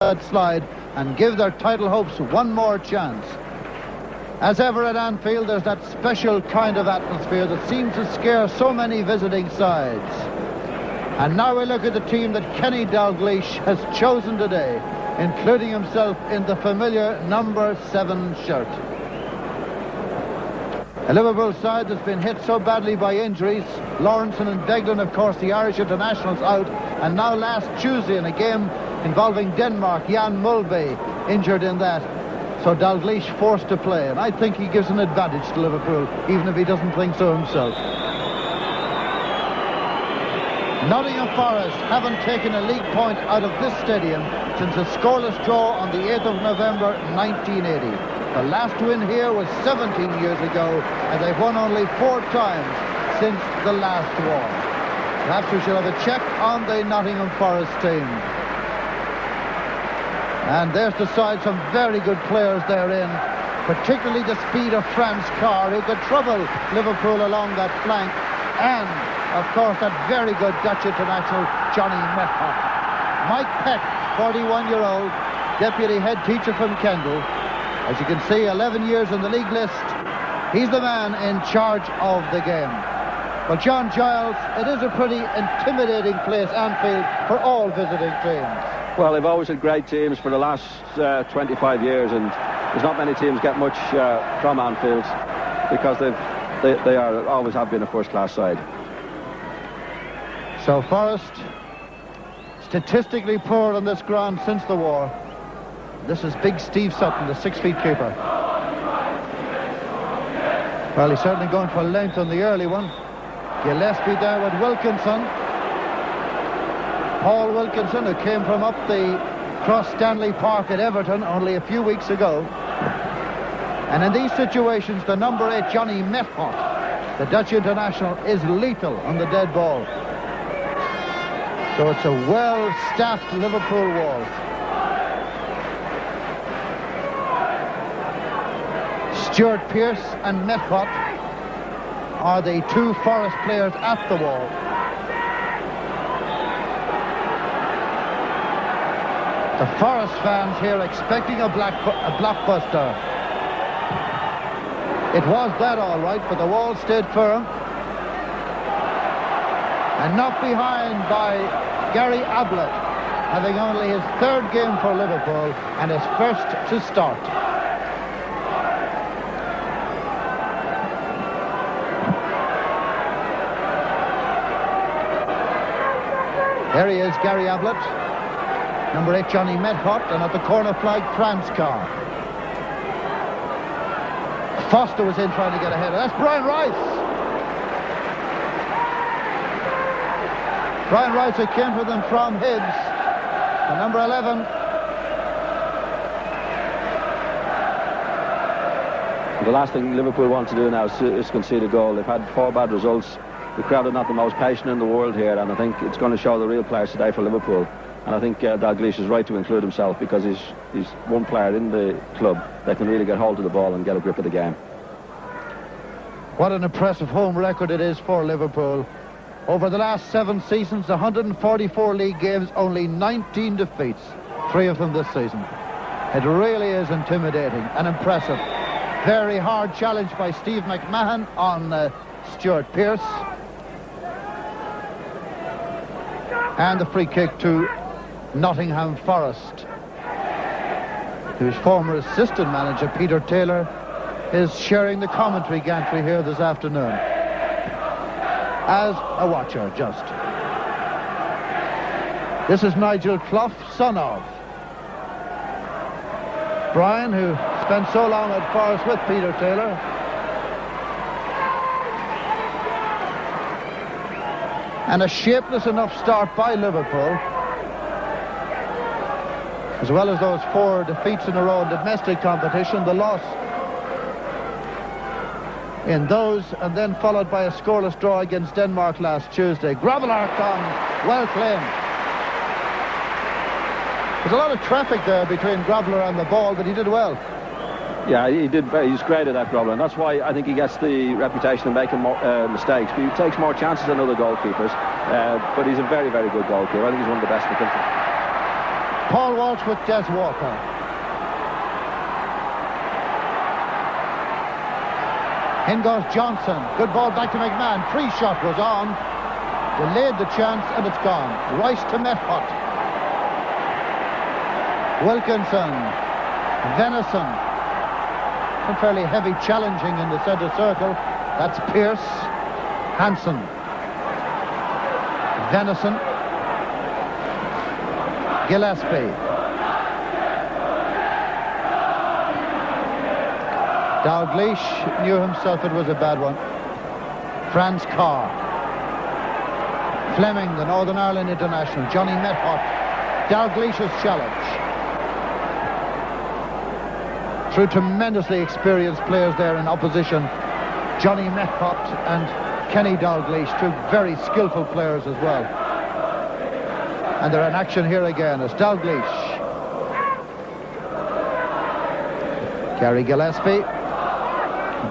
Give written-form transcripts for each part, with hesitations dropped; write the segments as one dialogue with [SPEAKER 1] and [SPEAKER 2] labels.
[SPEAKER 1] slide and give their title hopes one more chance. As ever at Anfield, there's that special kind of atmosphere that seems to scare so many visiting sides. And now we look at the team that Kenny Dalglish has chosen today, including himself in the familiar number 7 shirt. A Liverpool side that's been hit so badly by injuries. Lawrenson and Beglan, of course, the Irish internationals out. And now last Tuesday in a game involving Denmark, Jan Mulvey injured in that. So Dalglish forced to play. And I think he gives an advantage to Liverpool, even if he doesn't think so himself. Nottingham Forest haven't taken a league point out of this stadium since a scoreless draw on the 8th of November 1980. The last win here was 17 years ago, and they've won only 4 times since the last war. Perhaps we shall have a check on the Nottingham Forest team. And there's the side, some very good players therein, particularly the speed of Franz Carr, who could trouble Liverpool along that flank, and of course, that very good Dutch international, Johnny Methock. Mike Peck, 41-year-old, deputy head teacher from Kendal. As you can see, 11 years in the league list. He's the man in charge of the game. Well, John Giles, it is a pretty intimidating place, Anfield, for all visiting teams.
[SPEAKER 2] Well, they've always had great teams for the last 25 years, and there's not many teams get much from Anfield because they always have been a first-class side.
[SPEAKER 1] So Forest, statistically poor on this ground since the war. This is big Steve Sutton, the 6-feet keeper. Well, he's certainly going for length on the early one. Gillespie there with Wilkinson. Paul Wilkinson, who came from up the Cross Stanley Park at Everton only a few weeks ago. And in these situations, the number 8, Johnny Methock, the Dutch international, is lethal on the dead ball. So it's a well-staffed Liverpool wall. Stuart Pearce and Methock are the 2 Forest players at the wall. The Forest fans here expecting a blockbuster. It was that all right, but the wall stayed firm. And knocked behind by Gary Ablett, having only his 3rd game for Liverpool and his first to start. There he is, Gary Ablett. Number 8, Johnny Methock, and at the corner flag, Franz Carr. Foster was in trying to get ahead. That's Brian Rice. Brian Rice, who came for them from Hibs. And number 11.
[SPEAKER 2] The last thing Liverpool want to do now is concede a goal. They've had 4 bad results. The crowd are not the most patient in the world here, and I think it's going to show the real players today for Liverpool. And I think Dalglish is right to include himself because he's one player in the club that can really get hold of the ball and get a grip of the game.
[SPEAKER 1] What an impressive home record it is for Liverpool. Over the last 7 seasons, 144 league games, only 19 defeats, 3 of them this season. It really is intimidating and impressive. Very hard challenge by Steve McMahon on Stuart Pearce. And the free kick to Nottingham Forest, whose former assistant manager, Peter Taylor, is sharing the commentary gantry here this afternoon. As a watcher, just. This is Nigel Clough, son of Brian, who spent so long at Forest with Peter Taylor. And a shapeless enough start by Liverpool, as well as those 4 defeats in a row in domestic competition, the loss in those, and then followed by a scoreless draw against Denmark last Tuesday. GROBBELAAR comes, well claimed. There's a lot of traffic there between GROBBELAAR and the ball, but he did well.
[SPEAKER 2] Yeah, he did. He's great at that, GROBBELAAR, and that's why I think he gets the reputation of making more, mistakes. But he takes more chances than other goalkeepers. But he's a very, very good goalkeeper. I think he's one of the best in the country.
[SPEAKER 1] Paul Walsh with Des Walker. In goes Johnson. Good ball back to McMahon. Free shot was on. Delayed the chance and it's gone. Rice to Methot. Wilkinson. Venison. Some fairly heavy challenging in the centre circle. That's Pearce. Hansen. Venison. Gillespie. Dalglish knew himself it was a bad one. Franz Carr. Fleming, the Northern Ireland international. Johnny Methot. Dalglish's challenge. Through tremendously experienced players there in opposition. Johnny Methot and Kenny Dalglish, two very skillful players as well. And they're in action here again as Dalglish. Gary Gillespie.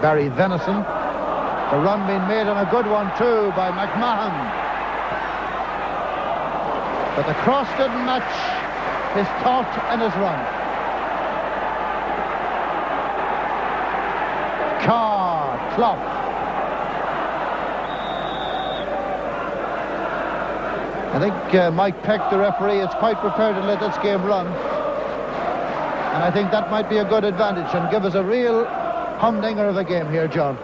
[SPEAKER 1] Barry Venison. The run being made on a good one too by McMahon. But the cross didn't match his thought and his run. Carr, Clough. I think Mike Peck, the referee, is quite prepared to let this game run. And I think that might be a good advantage and give us a real humdinger of a game here, John.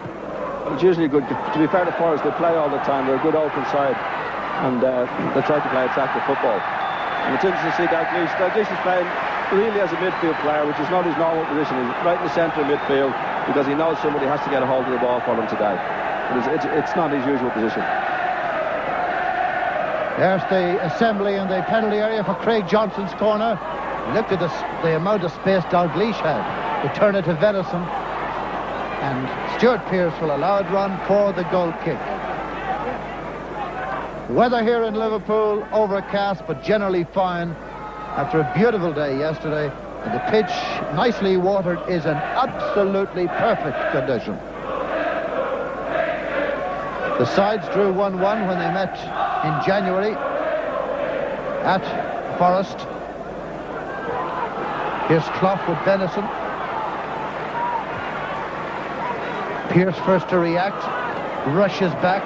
[SPEAKER 2] Well, it's usually good. To be fair to Forest, they play all the time. They're a good open side. And they try to play attractive football. And it's interesting to see Dalglish. Dalglish is playing really as a midfield player, which is not his normal position. He's right in the centre of midfield because he knows somebody has to get a hold of the ball for him today. It's not his usual position.
[SPEAKER 1] There's the assembly in the penalty area for Craig Johnson's corner. Look at the amount of space Dalglish had to turn it to Venison. And Stuart Pearce will allow it run for the goal kick. Weather here in Liverpool, overcast but generally fine after a beautiful day yesterday. And the pitch, nicely watered, is in absolutely perfect condition. The sides drew 1-1 when they met in January at Forest. Here's Clough with Venison. Pearce first to react, rushes back.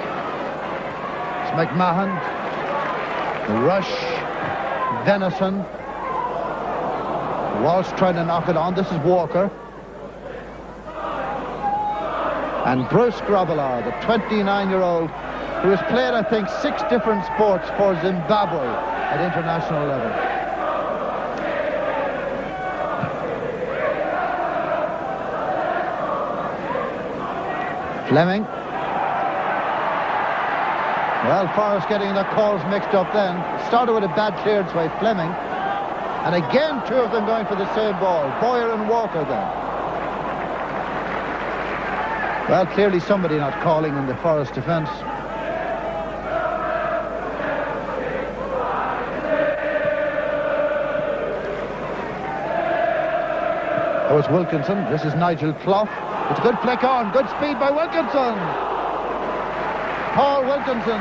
[SPEAKER 1] It's McMahon. The rush, Venison. Walsh trying to knock it on. This is Walker. And Bruce Grobbelaar, the 29-year-old, who has played, I think, 6 different sports for Zimbabwe at international level. Fleming. Well, Forrest getting the calls mixed up then. Started with a bad clearance by Fleming. And again, 2 of them going for the same ball. Boyer and Walker then. Well, clearly somebody not calling in the Forest defence. That was Wilkinson. This is Nigel Clough. It's a good flick on. Good speed by Wilkinson. Paul Wilkinson,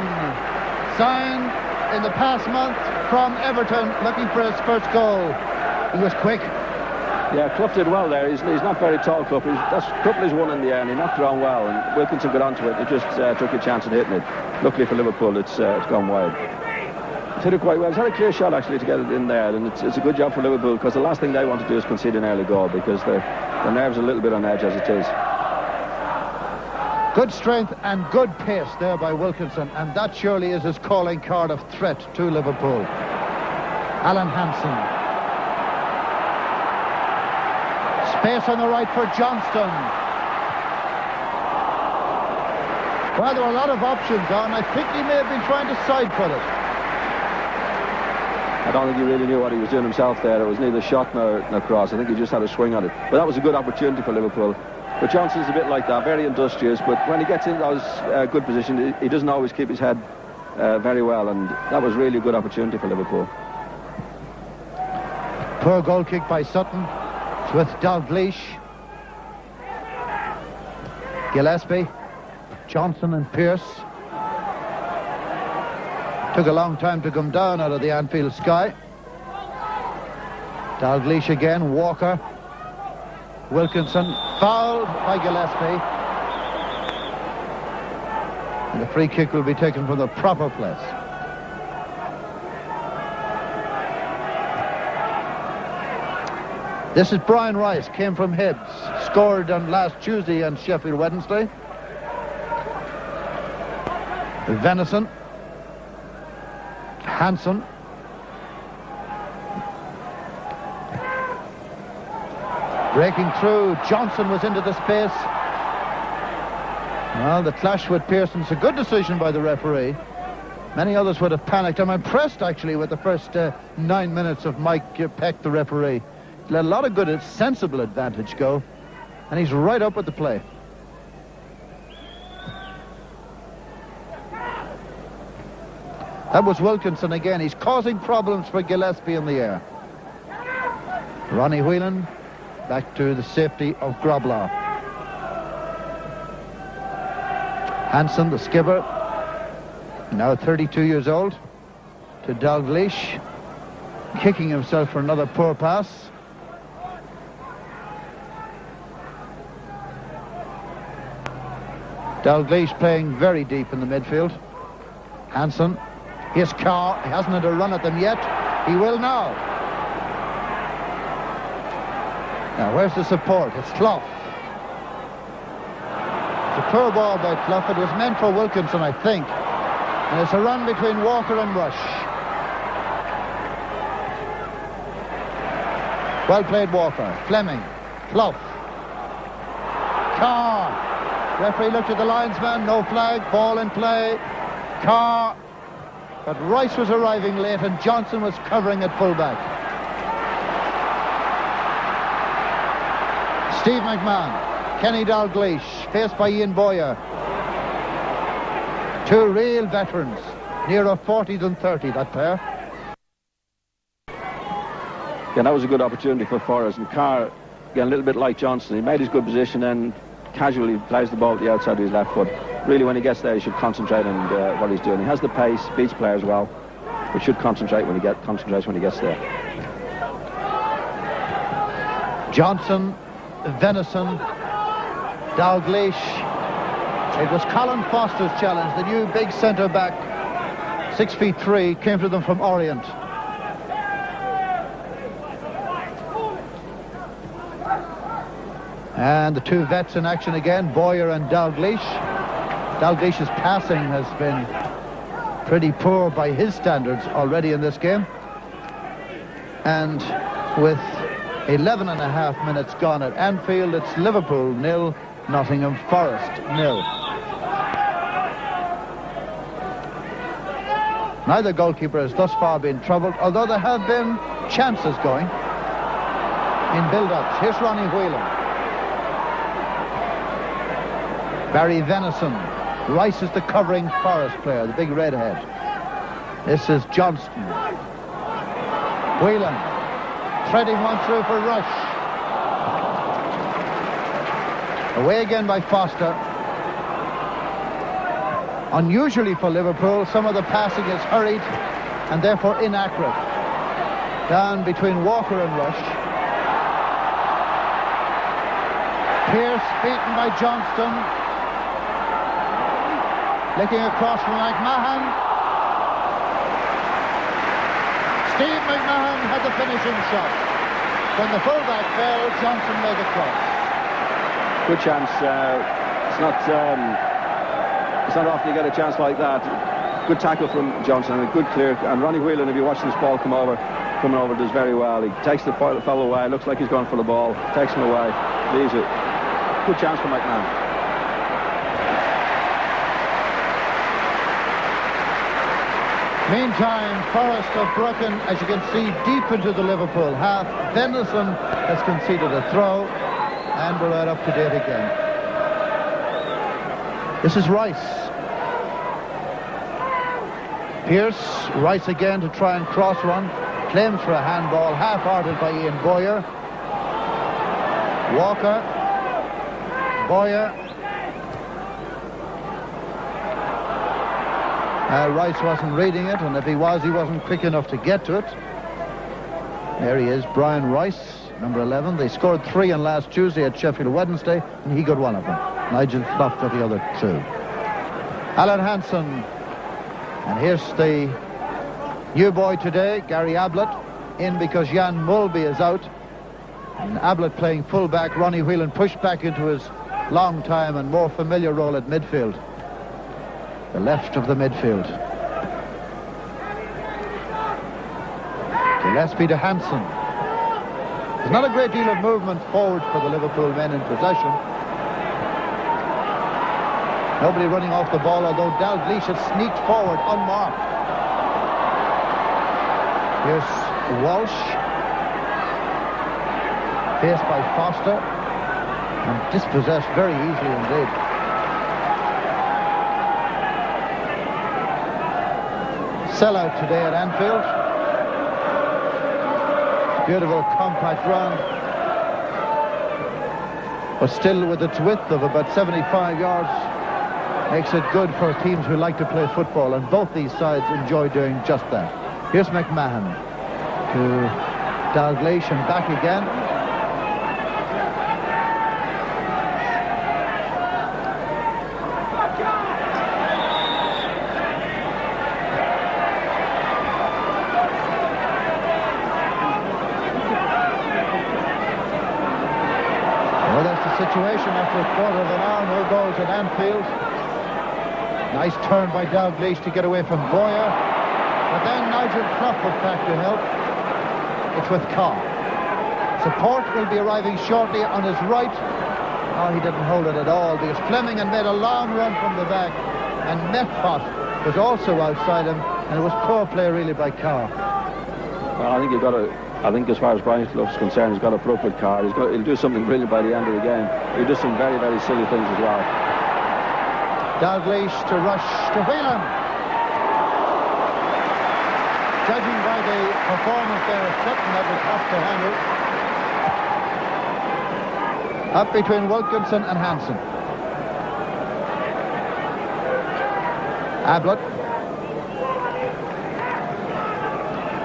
[SPEAKER 1] signed in the past month from Everton, looking for his first goal. He was quick.
[SPEAKER 2] Yeah, Clough did well there. He's not very tall, Clough. That's couple is one in the air, and he knocked it on well. And Wilkinson got onto it. He just took a chance at hitting it. Luckily for Liverpool, it's gone wide. He's hit it quite well. He's had a clear shot actually to get it in there, and it's a good job for Liverpool because the last thing they want to do is concede an early goal because their nerves are a little bit on edge as it is.
[SPEAKER 1] Good strength and good pace there by Wilkinson, and that surely is his calling card of threat to Liverpool. Alan Hansen. Space on the right for Johnston. Well, there were a lot of options on. I think he may have been trying to side foot it.
[SPEAKER 2] I don't think he really knew what he was doing himself there. It was neither shot nor cross. I think he just had a swing on it. But that was a good opportunity for Liverpool. But Johnson's a bit like that, very industrious, but when he gets in those good positions, he doesn't always keep his head very well, and that was really a good opportunity for Liverpool.
[SPEAKER 1] Poor goal kick by Sutton. It's with Dalglish. Gillespie, Johnson and Pearce. Took a long time to come down out of the Anfield sky. Dalglish again, Walker. Wilkinson, fouled by Gillespie. And the free kick will be taken from the proper place. This is Brian Rice, came from Hibs, scored on last Tuesday and Sheffield Wednesday. Venison, Hansen, breaking through. Johnson was into the space. Well, the clash with Pearson's a good decision by the referee. Many others would have panicked. I'm impressed actually with the first 9 minutes of Mike Peck, the referee. Let a lot of good, sensible advantage go, and he's right up with the play. That was Wilkinson again. He's causing problems for Gillespie in the air. Ronnie Whelan back to the safety of Grobbelaar. Hansen, the skipper, now 32 years old, to Dalglish, kicking himself for another poor pass. Dalglish playing very deep in the midfield. Hansen, here's Carr, he hasn't had a run at them yet. He will now. Now, where's the support? It's Clough. It's a poor ball by Clough. It was meant for Wilkinson, I think. And it's a run between Walker and Rush. Well played, Walker. Fleming. Clough. Carr. Referee looked at the linesman. No flag. Ball in play. Carr. But Rice was arriving late and Johnson was covering at fullback. Steve McMahon, Kenny Dalglish, faced by Ian Boyer. Two real veterans, nearer 40 than 30, that pair.
[SPEAKER 2] Yeah, that was a good opportunity for Forrest, and Carr, again, a little bit like Johnson, he made his good position and casually plays the ball at the outside of his left foot. Really, when he gets there, he should concentrate on what he's doing. He has the pace, beats players well, but should concentrate when he gets there.
[SPEAKER 1] Johnson, Venison, Dalglish. It was Colin Foster's challenge, the new big centre-back, 6'3", came to them from Orient. And the two vets in action again, Boyer and Dalglish. Dalglish's passing has been pretty poor by his standards already in this game. And with 11.5 minutes gone at Anfield, it's Liverpool 0, Nottingham Forest 0. Neither goalkeeper has thus far been troubled, although there have been chances going in build-ups. Here's Ronnie Whelan. Barry Venison. Rice is the covering Forest player, the big redhead. This is Johnston. Whelan. Threading one through for Rush. Away again by Foster. Unusually for Liverpool, some of the passing is hurried and therefore inaccurate. Down between Walker and Rush. Pearce beaten by Johnston. Licking across from McMahon. Steve McMahon had the finishing shot. When the fullback fell, Johnson made the cross.
[SPEAKER 2] Good chance. It's not often you get a chance like that. Good tackle from Johnson and a good clear. And Ronnie Whelan, if you watch this ball coming over, does very well. He takes the fellow away. Looks like he's going for the ball. Takes him away. Leaves it. Good chance for McMahon.
[SPEAKER 1] Meantime, Forest have broken, as you can see, deep into the Liverpool half. Venison has conceded a throw, and we're right up to date again. This is Rice. Pearce, Rice again to try and cross-run. Claims for a handball, half-hearted by Ian Boyer. Walker. Boyer. Rice wasn't reading it, and if he was, he wasn't quick enough to get to it. There he is, Brian Rice, number 11. They scored 3 on last Tuesday at Sheffield Wednesday, and he got one of them. Nigel Clough got the other 2. Alan Hansen. And here's the new boy today, Gary Ablett, in because Jan Mulby is out. And Ablett playing full-back, Ronnie Whelan pushed back into his long time and more familiar role at midfield. The left of the midfield. Gillespie to Hansen. There's not a great deal of movement forward for the Liverpool men in possession. Nobody running off the ball, although Dalglish had sneaked forward unmarked. Here's Walsh. Faced by Foster. And dispossessed very easily indeed. Sellout today at Anfield. Beautiful compact run. But still with its width of about 75 yards. Makes it good for teams who like to play football, and both these sides enjoy doing just that. Here's McMahon to Dalglish and back again. Well, that's the situation after a quarter of an hour. No goals at Anfield. Nice turn by Dalglish to get away from Boyer. But then Nigel Clough was back to help. It's with Carr. Support will be arriving shortly on his right. Oh, he didn't hold it at all because Fleming had made a long run from the back. And Metcalf was also outside him. And it was poor play really by Carr.
[SPEAKER 2] Well, I think you've got to... I think as far as Brian Clough's concerned, he's got to put up with Carr. He'll do something brilliant by the end of the game. He'll do some very, very silly things as well.
[SPEAKER 1] Dalglish to rush to Whelan. Judging by the performance there of Sutton, that was tough to handle. Up between Wilkinson and Hansen. Ablett.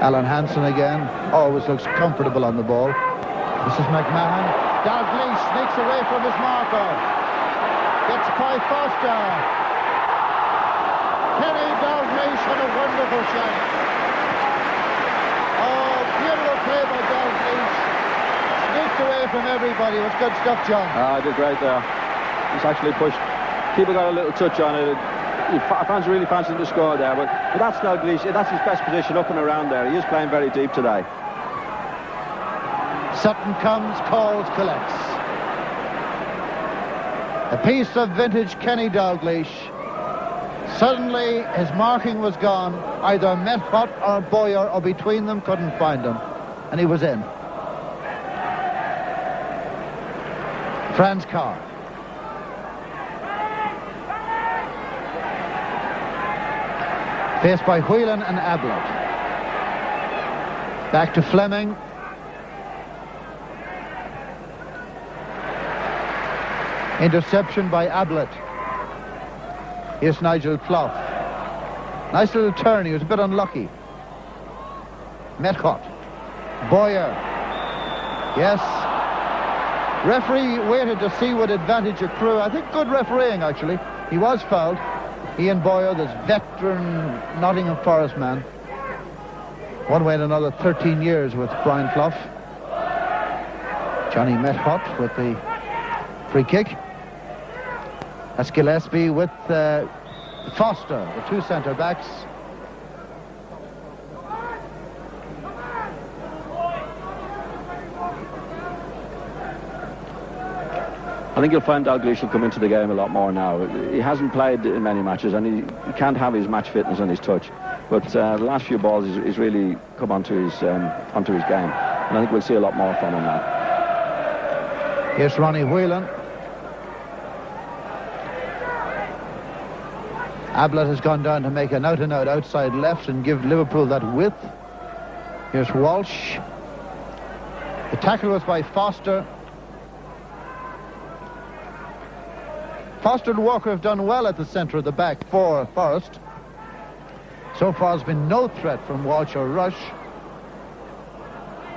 [SPEAKER 1] Alan Hansen again. Always looks comfortable on the ball. This is McMahon. Dalglish sneaks away from his marker. Gets by Foster. Kenny Dalglish had a wonderful shot. Oh, beautiful play by Dalglish. Sneaked away from everybody. It was good stuff, John.
[SPEAKER 2] I did great there. He's actually pushed. People got a little touch on it. Fans really fancied the score there, but that's Dalglish. That's his best position up and around there. He is playing very deep today.
[SPEAKER 1] Sutton comes, calls, collects. A piece of vintage Kenny Dalglish. Suddenly his marking was gone. Either Metcalf or Boyer or between them couldn't find him. And he was in. Franz Carr. Faced by Whelan and Ablett. Back to Fleming. Interception by Ablett. Here's Nigel Clough. Nice little turn. He was a bit unlucky. Metcalf. Boyer. Yes. Referee waited to see what advantage accrue. I think good refereeing, actually. He was fouled. Ian Boyer, this veteran Nottingham Forest man. One way and another, 13 years with Brian Clough. Johnny Metcalf with the free kick. That's Gillespie with Foster, the two centre-backs.
[SPEAKER 2] I think you'll find Dalglish will come into the game a lot more now. He hasn't played in many matches, and he can't have his match fitness and his touch. But the last few balls, he's really come onto his game. And I think we'll see a lot more from him now.
[SPEAKER 1] Here's Ronnie Whelan. Ablett has gone down to make an out-and-out outside left and give Liverpool that width. Here's Walsh. The tackle was by Foster. Foster and Walker have done well at the centre of the back for Forest. So far there's been no threat from Walsh or Rush.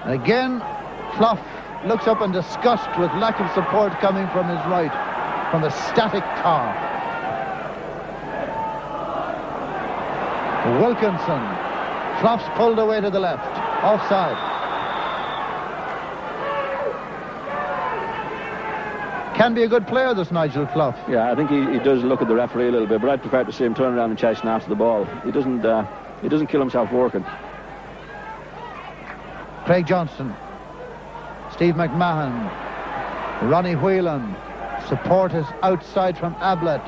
[SPEAKER 1] And again, Clough looks up in disgust with lack of support coming from his right, from the static car. Wilkinson. Clough's pulled away to the left. Offside. Can be a good player, this Nigel Clough.
[SPEAKER 2] Yeah, I think he does look at the referee a little bit, but I'd prefer to see him turn around and chasing after the ball. He doesn't kill himself working.
[SPEAKER 1] Craig Johnson. Steve McMahon. Ronnie Whelan. Support is outside from Ablett.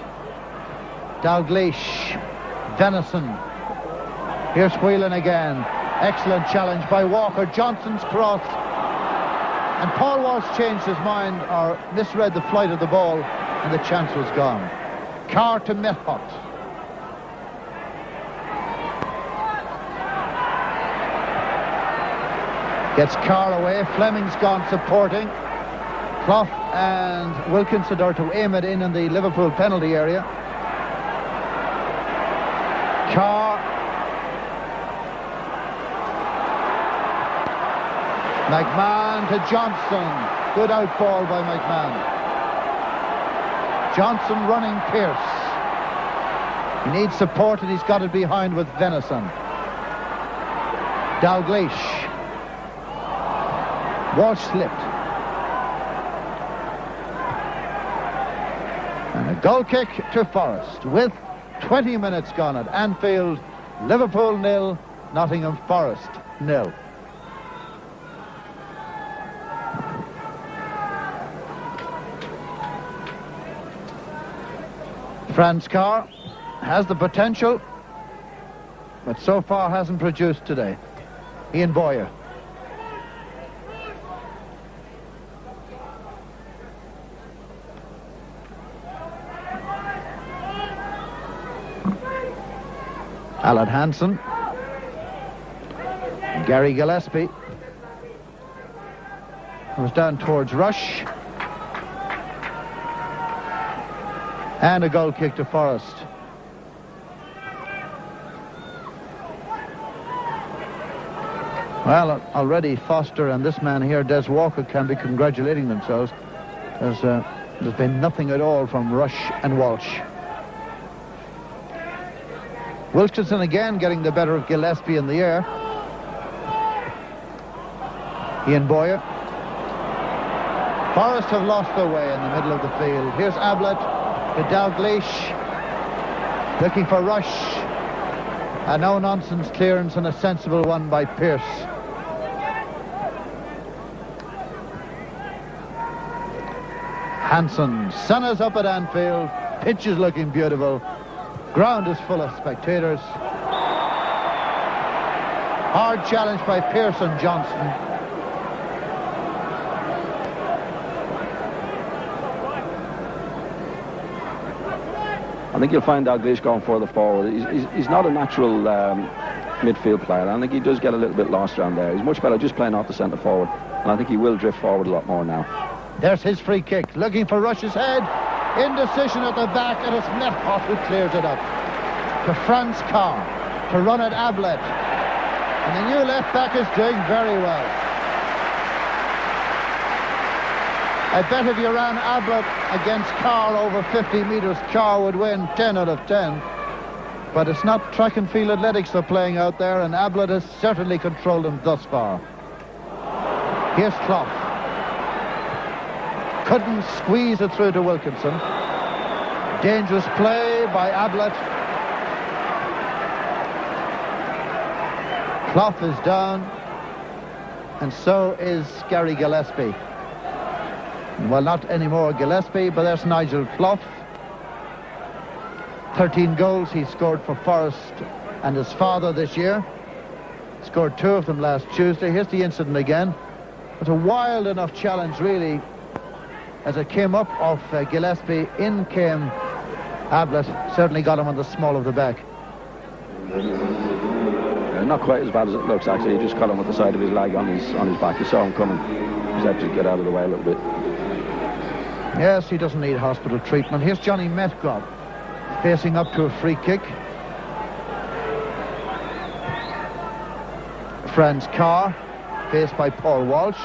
[SPEAKER 1] Dalglish. Venison. Here's Whelan again. Excellent challenge by Walker. Johnson's cross. And Paul Walsh changed his mind or misread the flight of the ball, and the chance was gone. Carr to Methot. Gets Carr away. Fleming's gone supporting. Clough and Wilkinson are to aim it in the Liverpool penalty area. Carr. McMahon to Johnson. Good out ball by McMahon. Johnson running Pearce. He needs support and he's got it behind with Venison. Dalglish. Walsh slipped. And a goal kick to Forest with 20 minutes gone at Anfield. Liverpool 0, Nottingham Forest 0. Franz Carr has the potential, but so far hasn't produced today. Ian Boyer. Alan Hansen. Gary Gillespie. Goes down towards Rush. And a goal kick to Forest. Well, already Foster and this man here, Des Walker, can be congratulating themselves. There's been nothing at all from Rush and Walsh. Wilkinson again getting the better of Gillespie in the air. Ian Boyer. Forest have lost their way in the middle of the field. Here's Ablett to Dalglish. Looking for Rush. A no-nonsense clearance and a sensible one by Pearce. Hansen. Sun is up at Anfield. Pitch is looking beautiful. Ground is full of spectators. Hard challenge by Pearce and Johnson.
[SPEAKER 2] I think you'll find Dalglish going further forward. He's not a natural midfield player. I think he does get a little bit lost around there. He's much better just playing off the centre forward, and I think he will drift forward a lot more now.
[SPEAKER 1] There's his free kick. Looking for Rush's head. Indecision at the back, and it's Methot who clears it up. To Franz Carr. To run at Ablett. And the new left back is doing very well. I bet if you ran Ablett against Carr over 50 metres, Carr would win 10 out of 10. But it's not track and field athletics they're playing out there, and Ablett has certainly controlled them thus far. Here's Clough. Couldn't squeeze it through to Wilkinson. Dangerous play by Ablett. Clough is down, and so is Gary Gillespie. Well, not anymore Gillespie, but there's Nigel Clough. 13 goals he scored for Forest and his father this year. Scored 2 of them last Tuesday. Here's the incident again. It's a wild enough challenge, really. As it came up off Gillespie, in came Ablett. Certainly got him on the small of the back.
[SPEAKER 2] Not quite as bad as it looks, actually. He just caught him with the side of his leg on his back. You saw him coming. He's had to get out of the way a little bit.
[SPEAKER 1] Yes, he doesn't need hospital treatment. Here's Johnny Metcalf facing up to a free kick. Franz Carr. faced by Paul Walsh.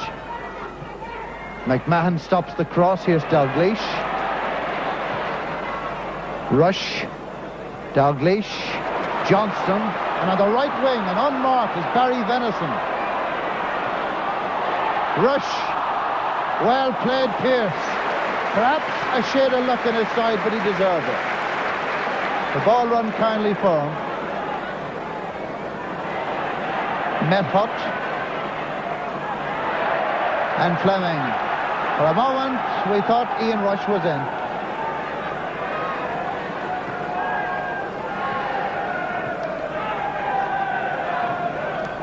[SPEAKER 1] McMahon stops the cross. Here's Dalglish. Rush. Dalglish. Johnston. And on the right wing, and unmarked, is Barry Venison. Rush. Well played, Pearce. Perhaps a shade of luck on his side, but he deserved it. The ball run kindly for him. Methot. And Fleming. For a moment, we thought Ian Rush was in.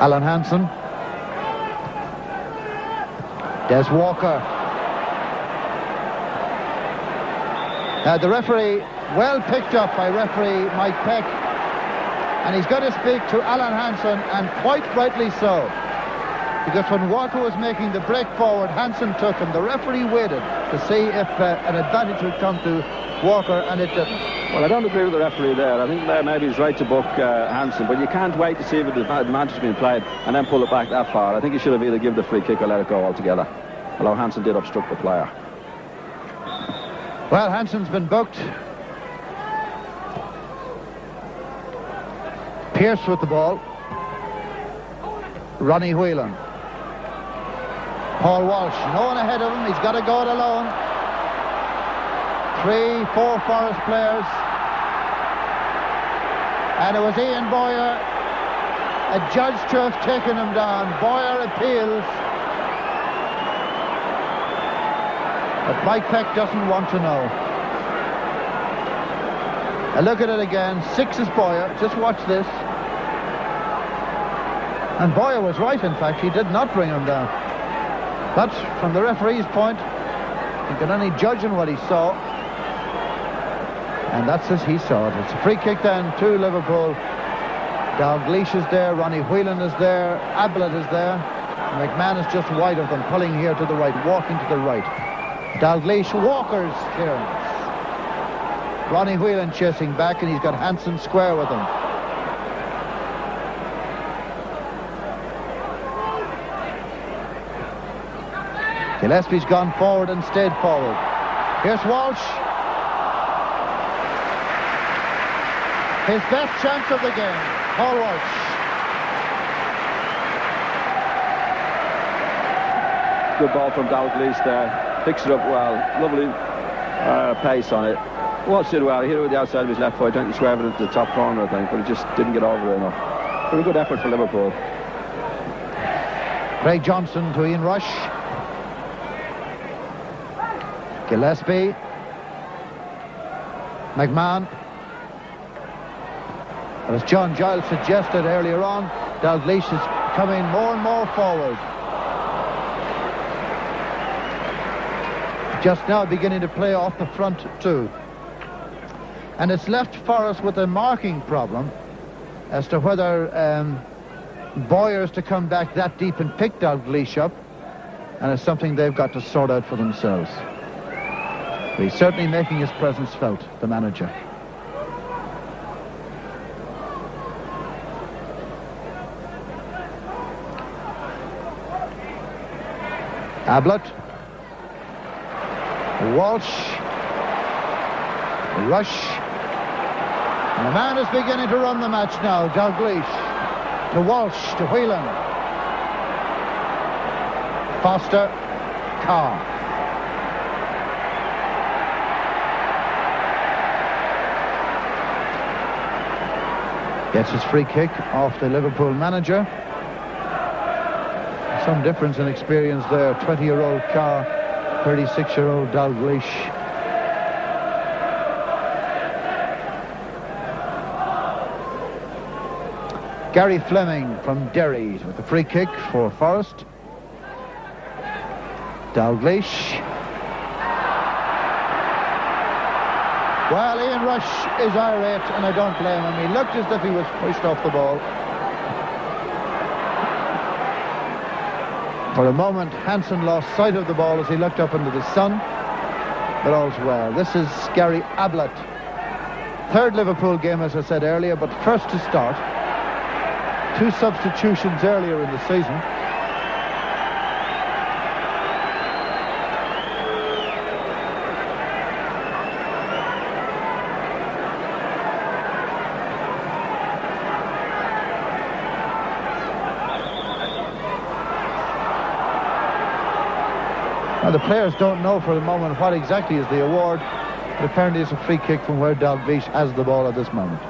[SPEAKER 1] Alan Hansen. Des Walker. The referee, well picked up by referee Mike Peck. And he's going to speak to Alan Hansen, and quite rightly so. Because when Walker was making the break forward, Hansen took him. The referee waited to see if an advantage would come to Walker, and it didn't.
[SPEAKER 2] Well, I don't agree with the referee there. I think maybe he's right to book Hansen, but you can't wait to see if the advantage has been played and then pull it back that far. I think he should have either given the free kick or let it go altogether. Although Hansen did obstruct the player.
[SPEAKER 1] Well, Hansen's been booked. Pearce with the ball. Ronnie Whelan. Paul Walsh, no one ahead of him. He's got to go it alone. 3, 4 Forest players. And it was Ian Boyer, adjudged to have taken him down. Boyer appeals. But Mike Peck doesn't want to know. I look at it again. 6 is Boyer. Just watch this. And Boyer was right, in fact. He did not bring him down. But from the referee's point, he can only judge on what he saw. And that's as he saw it. It's a free kick then to Liverpool. Dalglish is there. Ronnie Whelan is there. Ablett is there. McMahon is just wide of them, pulling here to the right, walking to the right. Dalglish, Walker's clearance. Ronnie Whelan chasing back, and he's got Hansen square with him. Gillespie's gone forward and stayed forward. Here's Walsh. His best chance of the game. Paul Walsh.
[SPEAKER 2] Good ball from Dalglish there. Picks it up well. Lovely pace on it. Walsh did well. He hit it with the outside of his left foot. Trying to swerve it into the top corner, I think, but it just didn't get over it enough. Pretty good effort for Liverpool.
[SPEAKER 1] Craig Johnson to Ian Rush. Gillespie. McMahon. As John Giles suggested earlier on, Dalglish is coming more and more forward. Just now beginning to play off the front too. And it's left Forest with a marking problem as to whether Boyer's to come back that deep and pick Dalglish up, and it's something they've got to sort out for themselves. But he's certainly making his presence felt, the manager. Ablett. Walsh. Rush. And the man is beginning to run the match now. Dalglish to Walsh, to Whelan. Foster. Carr. Gets his free kick off the Liverpool manager. Some difference in experience there. 20-year-old Carr, 36-year-old Dalglish. Gary Fleming from Derry with the free kick for Forest. Dalglish. Well, Ian Rush is irate, and I don't blame him. He looked as if he was pushed off the ball. For a moment, Hansen lost sight of the ball as he looked up into the sun, but all's well. This is Gary Ablett. Third Liverpool game, as I said earlier, but first to start. 2 substitutions earlier in the season. Now, the players don't know for the moment what exactly is the award, but apparently it's a free kick from where Dalglish has the ball at this moment.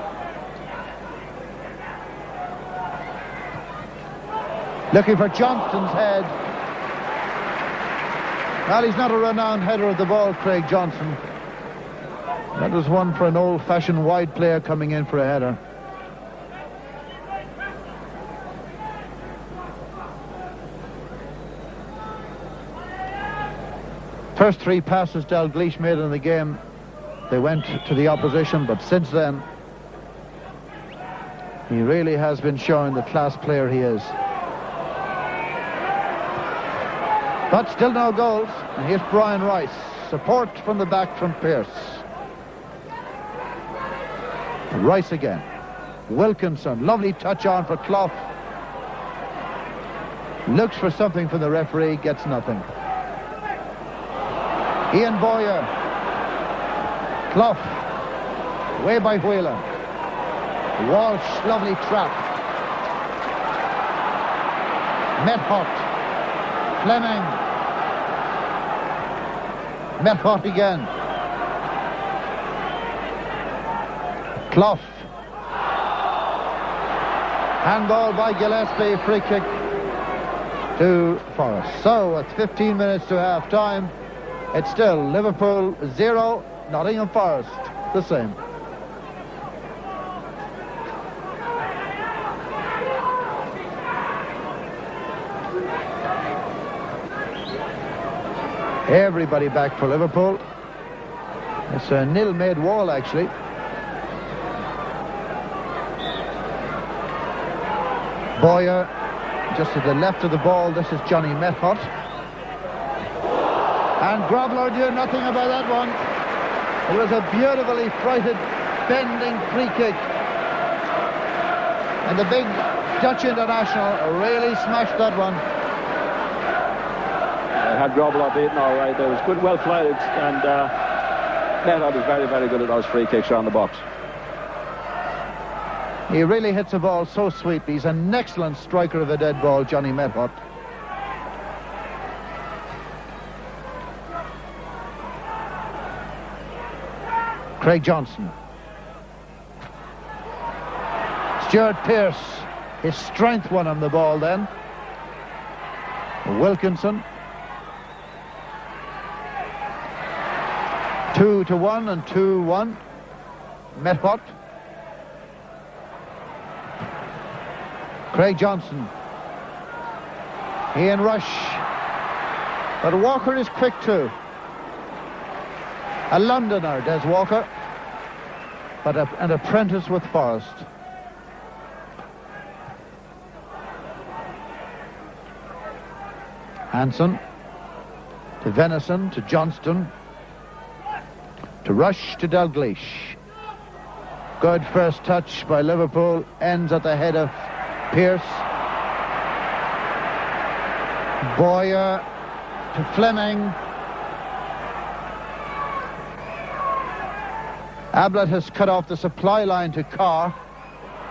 [SPEAKER 1] Looking for Johnston's head. Well, he's not a renowned header of the ball, Craig Johnson. That was one for an old-fashioned wide player coming in for a header. First 3 passes Dalglish made in the game, they went to the opposition, but since then he really has been showing the class player he is. But still no goals, and here's Brian Rice. Support from the back from Pearce. Rice again. Wilkinson, lovely touch on for Clough. Looks for something from the referee, gets nothing. Ian Boyer. Clough. Way by Whelan. Walsh, lovely trap. Methot. Fleming. Methot again. Clough. Handball by Gillespie, free kick to Forest. So it's 15 minutes to half time. It's still Liverpool 0, Nottingham Forest the same. Everybody back for Liverpool. It's a nil-made wall, actually. Boyer, just to the left of the ball. This is Johnny Methot. And Grobbelaar knew nothing about that one. It was a beautifully frighted, bending free kick. And the big Dutch international really smashed that one.
[SPEAKER 2] Had Grobbelaar beaten all right. There was good, well flighted, and Methot is very, very good at those free kicks around the box.
[SPEAKER 1] He really hits the ball so sweetly. He's an excellent striker of a dead ball, Johnny Methot. Craig Johnson. Stuart Pearce. His strength won him the ball then. Wilkinson. 2-1 and 2-1. Methot. Craig Johnson. Ian Rush. But Walker is quick too. A Londoner, Des Walker, but an apprentice with Forest. Hanson to Venison, to Johnston, to Rush, to Dalglish. Good first touch by Liverpool, ends at the head of Pearce. Boyer to Fleming. Ablett has cut off the supply line to Carr,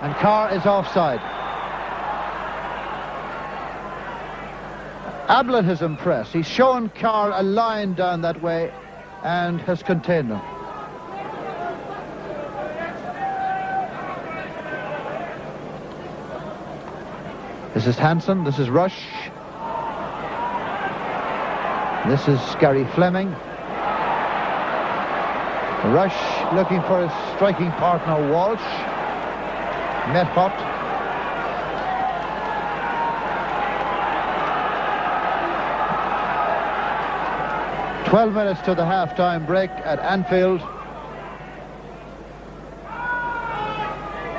[SPEAKER 1] and Carr is offside. Ablett has impressed. He's shown Carr a line down that way and has contained him. This is Hanson, this is Rush. This is Gary Fleming. Rush looking for his striking partner Walsh. Methot. "12 minutes to the half-time break at Anfield.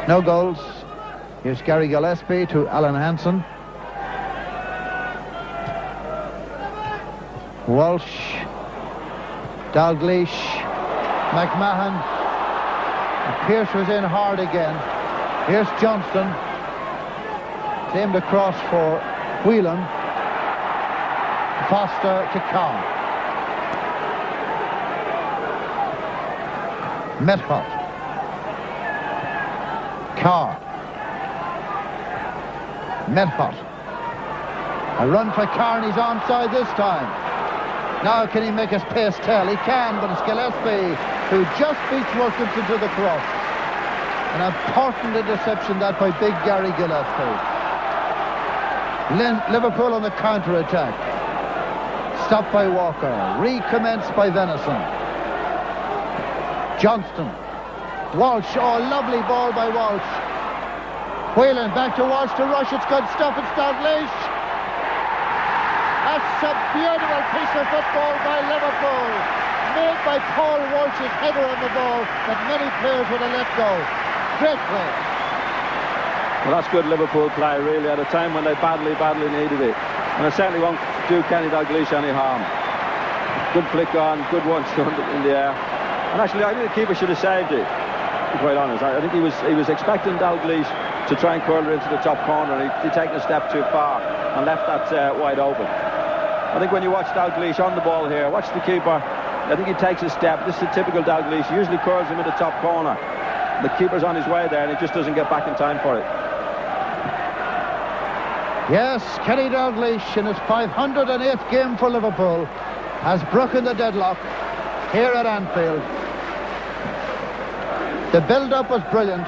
[SPEAKER 1] No goals. Here's Gary Gillespie to Alan Hansen. Walsh. Dalglish. McMahon. And Pearce was in hard again. Here's Johnston. It's aimed across for Whelan. Foster to Cowan. Methot. Carr. Methot. A run for Carr, and he's onside this time. Now can he make his pace tell? He can, but it's Gillespie who just beats Wilkinson to the cross. An important interception that by big Gary Gillespie. Liverpool on the counter-attack. Stopped by Walker. Recommenced by Venison. Johnston. Walsh. Oh, lovely ball by Walsh. Whelan back to Walsh to rush. It's good stuff. It's Dalglish. That's a beautiful piece of football by Liverpool. Made by Paul Walsh's header on the ball that many players would have let go. Great play.
[SPEAKER 2] Well, that's good Liverpool play, really, at a time when they badly needed it. And it certainly won't do Kenny Dalglish any harm. Good flick on, good one in the air. And actually, I think the keeper should have saved it, to be quite honest. I think he was expecting Dalglish to try and curl it into the top corner, and he'd taken a step too far and left that wide open. I think when you watch Dalglish on the ball here, watch the keeper. I think he takes a step. This is a typical Dalglish. He usually curls him in the top corner. The keeper's on his way there, and he just doesn't get back in time for it.
[SPEAKER 1] Yes, Kenny Dalglish in his 508th game for Liverpool has broken the deadlock here at Anfield. The build-up was brilliant.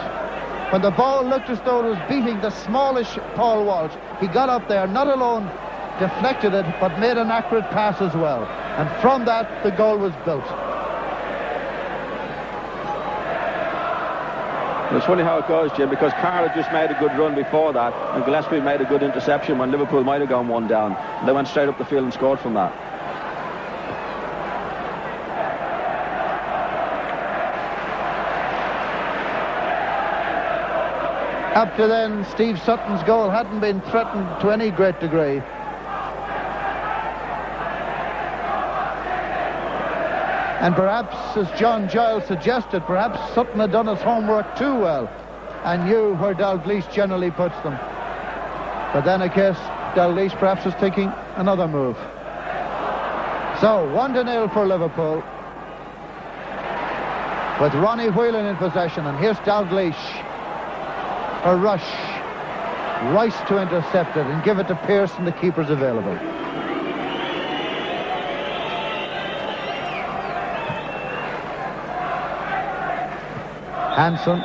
[SPEAKER 1] When the ball looked as though it was beating the smallish Paul Walsh, he got up there, not alone deflected it, but made an accurate pass as well. And from that, the goal was built.
[SPEAKER 2] It's funny how it goes, Jim, because Carr had just made a good run before that, and Gillespie made a good interception when Liverpool might have gone one down. And they went straight up the field and scored from that.
[SPEAKER 1] Up to then, Steve Sutton's goal hadn't been threatened to any great degree. And perhaps, as John Giles suggested, perhaps Sutton had done his homework too well and knew where Dalglish generally puts them. But then I guess Dalglish perhaps was thinking another move. So 1-0 for Liverpool, with Ronnie Whelan in possession, and here's Dalglish. A rush. Rice to intercept it and give it to Pearson, the keeper's available. Hansen,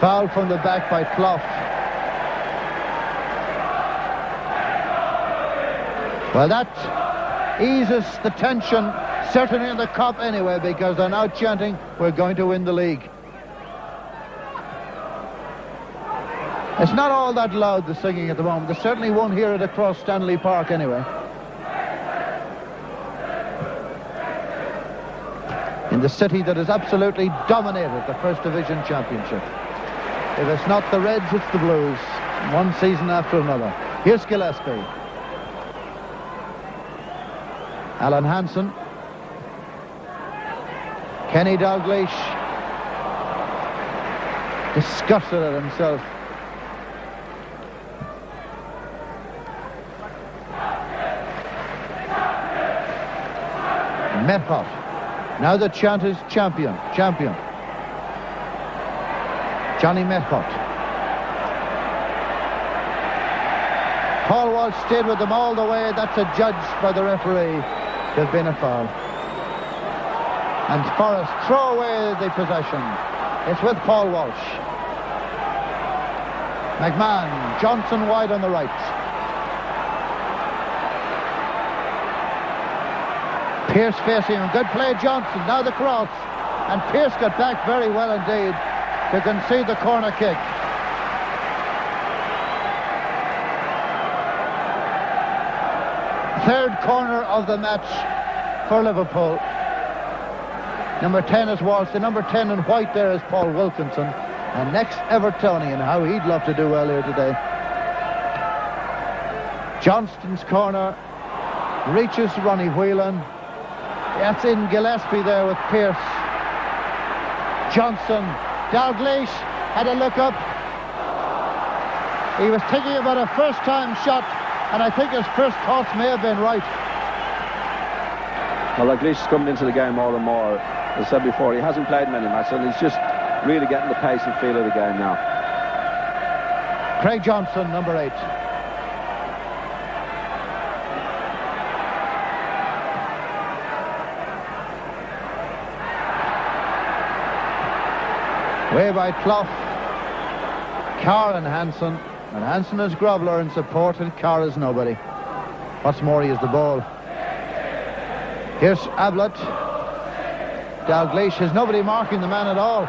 [SPEAKER 1] foul from the back by Clough. Well, that eases the tension, certainly in the cup anyway, because they're now chanting, we're going to win the league. It's not all that loud, the singing at the moment. They certainly won't hear it across Stanley Park anyway. In the city that has absolutely dominated the First Division Championship. If it's not the Reds, it's the Blues. One season after another. Here's Gillespie. Alan Hansen. Kenny Dalglish. Disgusted at himself. Medhot. Now the chant is champion, champion. Johnny Medhot. Paul Walsh stayed with them all the way. That's adjudged by the referee to have been a foul. And Forrest throw away the possession. It's with Paul Walsh. McMahon, Johnson wide on the right. Pearce facing him. Good play, Johnson. Now the cross. And Pearce got back very well indeed to concede the corner kick. Third corner of the match for Liverpool. Number 10 is Walsh. The number 10 in white there is Paul Wilkinson. And next Evertonian, how he'd love to do well here today. Johnston's corner reaches Ronnie Whelan. That's in Gillespie there with Pearce. Johnson. Dalglish had a look up. He was thinking about a first-time shot, and I think his first thoughts may have been right.
[SPEAKER 2] Well, Dalglish is coming into the game more and more. As I said before, he hasn't played many matches, and he's just really getting the pace and feel of the game now.
[SPEAKER 1] Craig Johnson, number 8. Way by Clough. Carr and Hansen. And Hansen is Grobbelaar in support, and Carr is nobody. What's more, he is the ball. Here's Ablett. Dalglish has nobody marking the man at all.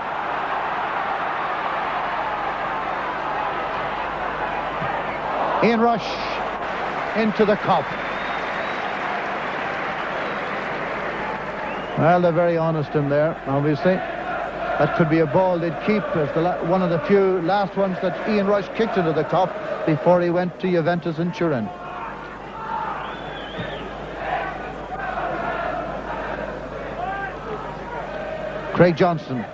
[SPEAKER 1] Ian Rush into the cup. Well, they're very honest in there, obviously. That could be a ball they'd keep as one of the few last ones that Ian Rush kicked into the cup before he went to Juventus in Turin. Craig Johnson.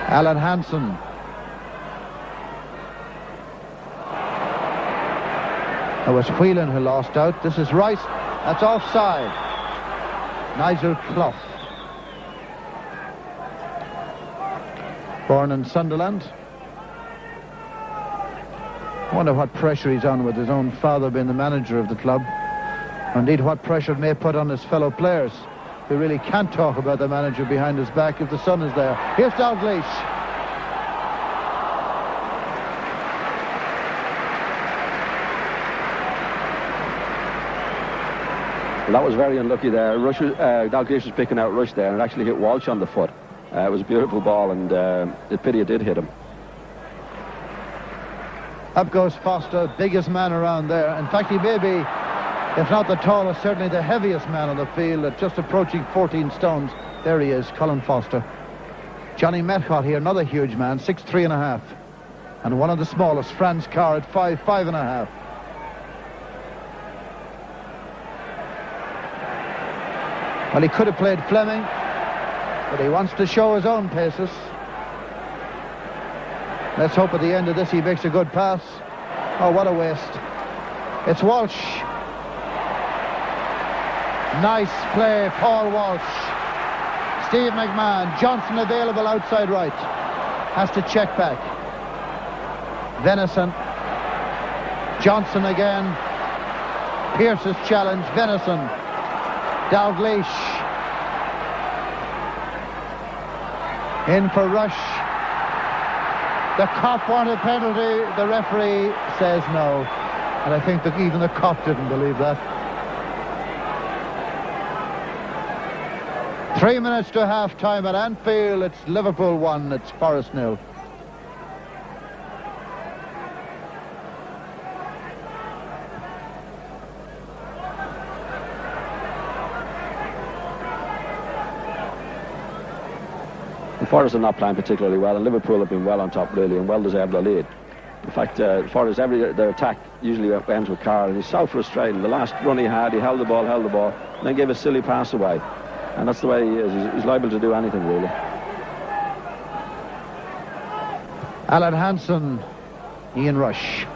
[SPEAKER 1] Alan Hansen. It was Whelan who lost out. This is Rice. That's offside. Nigel Clough. Born in Sunderland. I wonder what pressure he's on with his own father being the manager of the club. Indeed, what pressure it may put on his fellow players, who really can't talk about the manager behind his back if the son is there. Here's Dalglish.
[SPEAKER 2] Well, that was very unlucky there. Dalglish was picking out Rush there, and it actually hit Walsh on the foot. It was a beautiful ball, and the pity it did hit him.
[SPEAKER 1] Up goes Foster, biggest man around there. In fact, he may be, if not the tallest, certainly the heaviest man on the field, at just approaching 14 stones. There he is, Colin Foster. Johnny Metcalf here, another huge man, 6'3.5". And one of the smallest, Franz Carr, at 5'5.5". Well, he could have played Fleming, but he wants to show his own paces. Let's hope at the end of this he makes a good pass. Oh, what a waste. It's Walsh. Nice play, Paul Walsh. Steve McMahon. Johnson available outside right. Has to check back. Venison. Johnson again. Pearce's challenge. Venison. Dalglish. In for Rush. The cop wanted a penalty. The referee says no. And I think that even the cop didn't believe that. 3 minutes to half-time at Anfield. It's Liverpool 1. It's Forest 0.
[SPEAKER 2] Forest are not playing particularly well, and Liverpool have been well on top, really, and well deserved the lead. In fact, Forest, their attack usually ends with Carr, and he's so frustrating. The last run he had, he held the ball, and then gave a silly pass away. And that's the way he is. He's liable to do anything, really.
[SPEAKER 1] Alan Hansen, Ian Rush.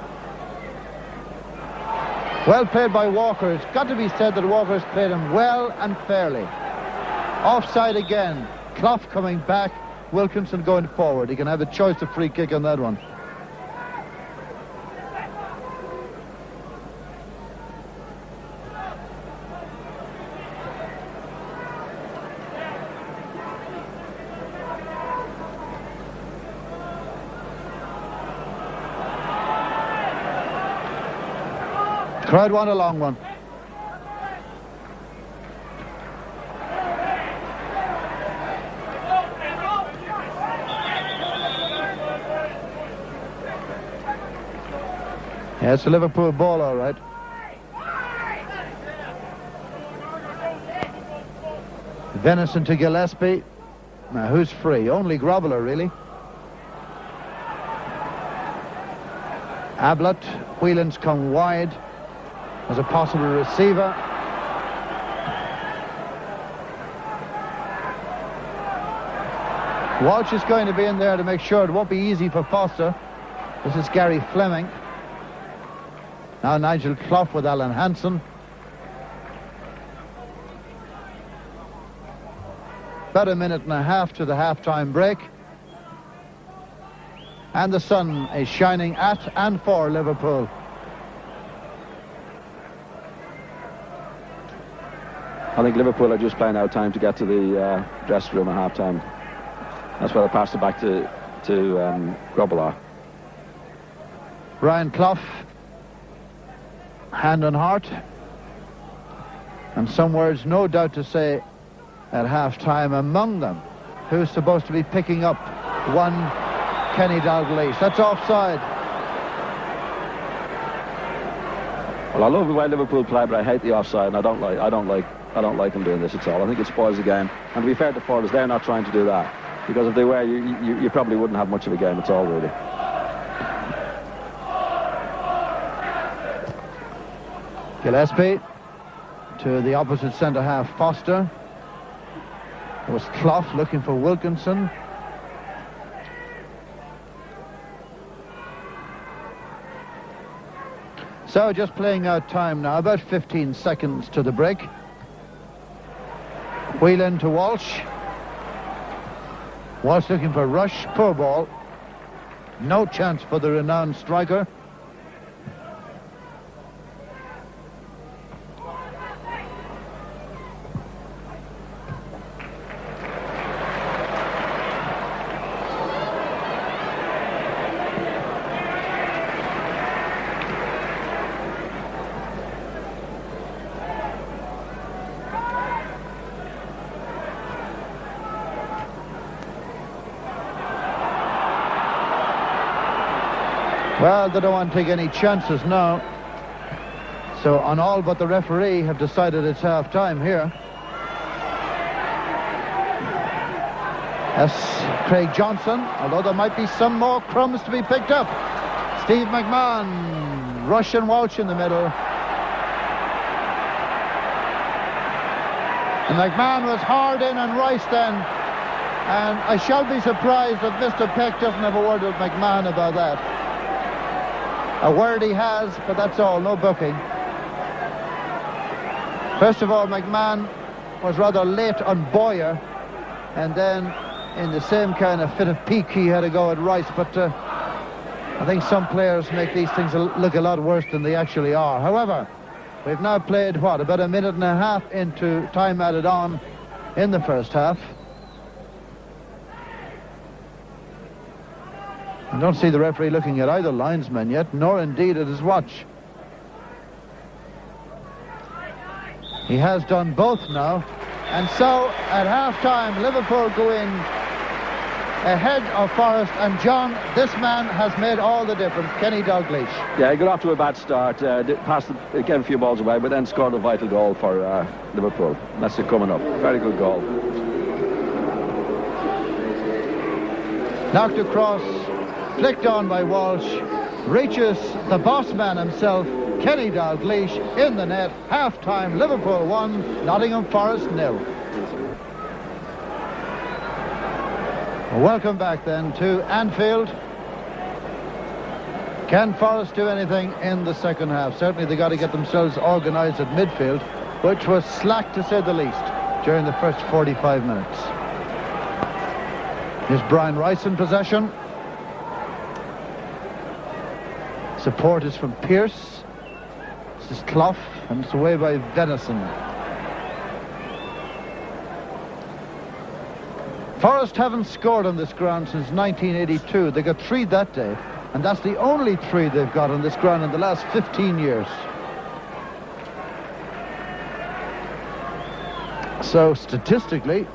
[SPEAKER 1] Well played by Walker. It's got to be said that Walker's played him well and fairly. Offside again. Clough coming back, Wilkinson going forward. He can have a choice of free kick on that one. Crowd want a long one. Yeah, it's a Liverpool ball, all right. Venison to Gillespie. Now, who's free? Only Grobbelaar, really. Ablett. Whelan's come wide as a possible receiver. Walsh is going to be in there to make sure it won't be easy for Foster. This is Gary Fleming. Now Nigel Clough with Alan Hansen. About a minute and a half to the half-time break. And the sun is shining at and for Liverpool.
[SPEAKER 2] I think Liverpool are just playing out time to get to the dressing room at half-time. That's why they passed it back to GROBBELAAR.
[SPEAKER 1] Brian Clough, hand on heart, and some words no doubt to say at half-time, among them who's supposed to be picking up one Kenny Dalglish. That's offside.
[SPEAKER 2] Well, I love the way Liverpool play, but I hate the offside, and I don't like them doing this at all. I think it spoils the game. And to be fair to forwards, they're not trying to do that, because if they were, you probably wouldn't have much of a game at all, really.
[SPEAKER 1] Gillespie to the opposite centre half, Foster. It was Clough looking for Wilkinson. So just playing out time now, about 15 seconds to the break. Whelan to Walsh. Walsh looking for Rush, poor ball. No chance for the renowned striker. Well, they don't want to take any chances now. So on all but the referee have decided it's half-time here. That's Craig Johnson, although there might be some more crumbs to be picked up. Steve McMahon, Rush and Walsh in the middle. And McMahon was hard in on Rice then. And I shall be surprised that Mr. Peck doesn't have a word with McMahon about that. A word he has, but that's all, no booking. First of all, McMahon was rather late on Boyer, and then in the same kind of fit of pique he had to go at Rice, but I think some players make these things look a lot worse than they actually are. However, we've now played, what, about a minute and a half into time added on in the first half. I don't see the referee looking at either linesman yet, nor indeed at his watch. He has done both now. And so, at half-time, Liverpool go in ahead of Forest. And, John, this man has made all the difference, Kenny Dalglish.
[SPEAKER 2] Yeah, he got off to a bad start, gave a few balls away, but then scored a vital goal for Liverpool. And that's it coming up. Very good goal.
[SPEAKER 1] Knocked across. Flicked on by Walsh, reaches the boss man himself, Kenny Dalglish, in the net. Half-time, Liverpool 1, Nottingham Forest 0. Welcome back then to Anfield. Can Forest do anything in the second half? Certainly they got to get themselves organised at midfield, which was slack to say the least during the first 45 minutes. Here's Brian Rice in possession. Support is from Pearce. This is Clough, and it's away by Venison. Forest haven't scored on this ground since 1982. They got 3 that day, and that's the only 3 they've got on this ground in the last 15 years. So statistically,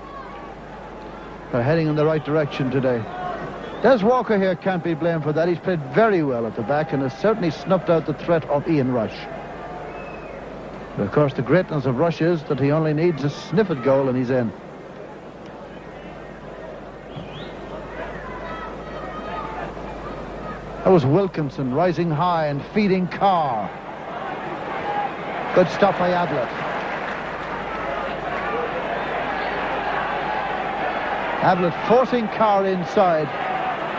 [SPEAKER 1] they're heading in the right direction today. Des Walker here can't be blamed for that. He's played very well at the back and has certainly snuffed out the threat of Ian Rush. But of course the greatness of Rush is that he only needs a sniff at goal and he's in. That was Wilkinson rising high and feeding Carr. Good stuff by Ablett. Ablett forcing Carr inside.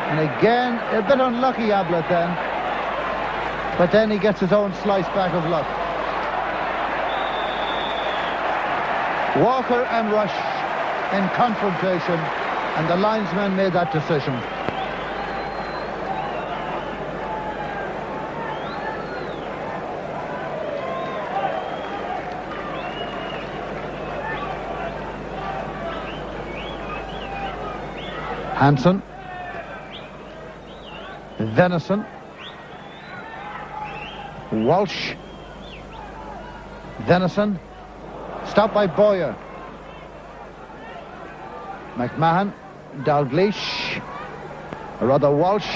[SPEAKER 1] And again, a bit unlucky, Ablett then. But then he gets his own slice back of luck. Walker and Rush in confrontation, and the linesman made that decision. Hansen. Venison. Walsh. Venison. Stopped by Boyer. McMahon. Dalglish. Or rather Walsh.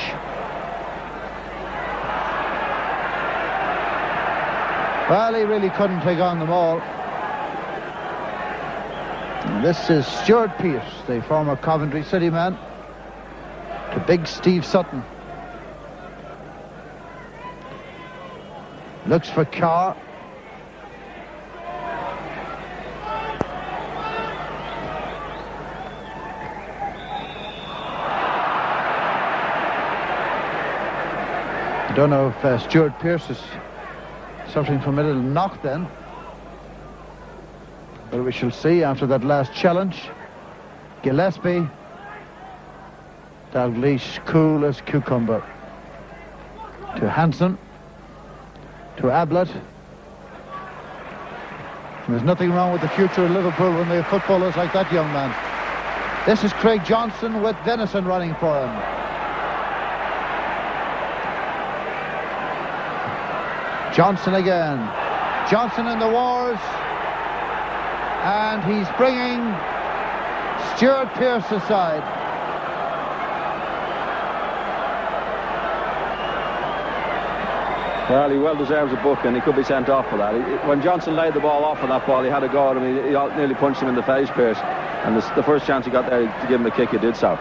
[SPEAKER 1] Well, he really couldn't take on them all. And this is Stuart Pearce, the former Coventry City man, to big Steve Sutton. Looks for Carr. I don't know if Stuart Pearce is suffering from a little knock then. But we shall see after that last challenge. Gillespie. Dalglish, cool as cucumber. To Hansen. To Ablett. There's nothing wrong with the future of Liverpool when they have footballers like that young man. This is Craig Johnson with Venison running for him. Johnson again. Johnson in the wars. And he's bringing Stuart Pearce aside.
[SPEAKER 2] Well, he well deserves a book, and he could be sent off for that. When Johnson laid the ball off for that ball, he had a go at him. He nearly punched him in the face, Pearce. And the first chance he got there to give him a kick, he did so.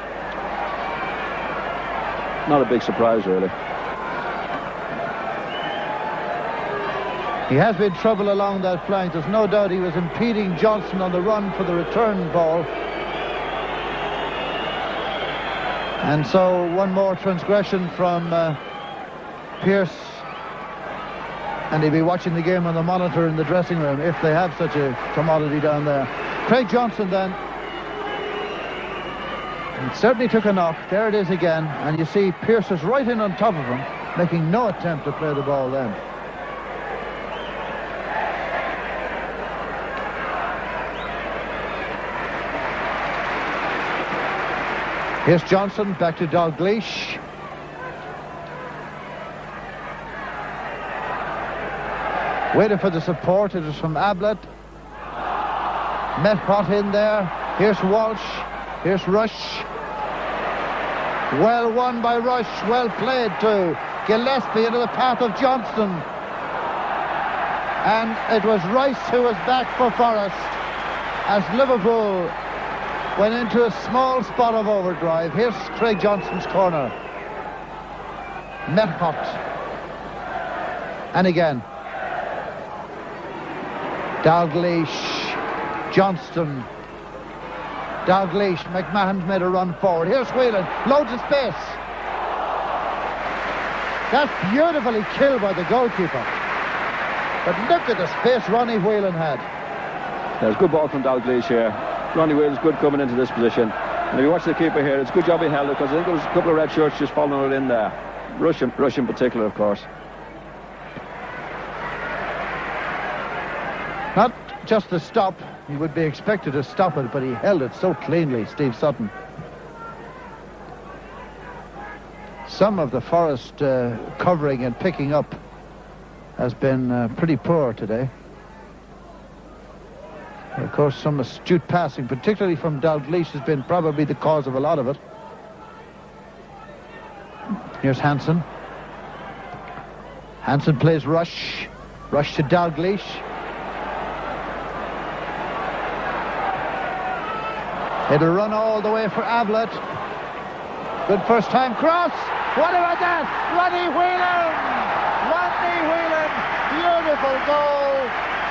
[SPEAKER 2] Not a big surprise, really.
[SPEAKER 1] He has been trouble along that flank. There's no doubt he was impeding Johnson on the run for the return ball. And so one more transgression from Pearce. And he'll be watching the game on the monitor in the dressing room, if they have such a commodity down there. Craig Johnson then. It certainly took a knock. There it is again. And you see Pearce is right in on top of him, making no attempt to play the ball then. Here's Johnson, back to Dalglish. Waiting for the support, it is from Ablett. Metcalf in there. Here's Walsh. Here's Rush. Well won by Rush. Well played to Gillespie into the path of Johnson. And it was Rice who was back for Forest as Liverpool went into a small spot of overdrive. Here's Craig Johnson's corner. Metcalf. And again. Dalglish, Johnston, Dalglish, McMahon's made a run forward. Here's Whelan, loads of space. That's beautifully killed by the goalkeeper. But look at the space Ronnie Whelan had.
[SPEAKER 2] There's good ball from Dalglish here. Ronnie Whelan's good coming into this position. And if you watch the keeper here, it's a good job he held it, because I think there was a couple of red shirts just following it in there. Rush in particular, of course.
[SPEAKER 1] Not just the stop. He would be expected to stop it, but he held it so cleanly, Steve Sutton. Some of the Forest covering and picking up has been pretty poor today. Of course, some astute passing, particularly from Dalglish, has been probably the cause of a lot of it. Here's Hansen. Hansen plays Rush. Rush to Dalglish. It'll run all the way for Ablett. Good first time cross. What about that? Ronnie Whelan! Ronnie Whelan! Beautiful goal.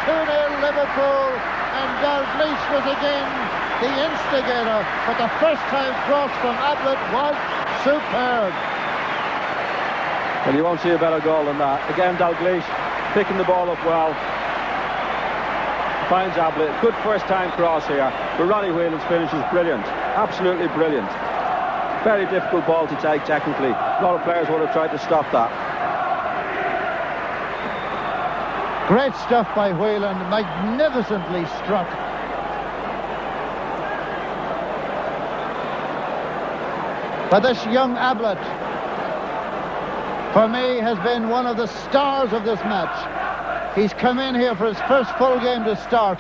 [SPEAKER 1] 2-0 Liverpool. And Dalglish was again the instigator. But the first time cross from Ablett was superb.
[SPEAKER 2] Well, you won't see a better goal than that. Again, Dalglish picking the ball up well. Finds Ablett. Good first time cross here. But Ronnie Whelan's finish is brilliant. Absolutely brilliant. Very difficult ball to take technically. A lot of players would have tried to stop that.
[SPEAKER 1] Great stuff by Whelan. Magnificently struck. But this young Ablett, for me, has been one of the stars of this match. He's come in here for his first full game to start,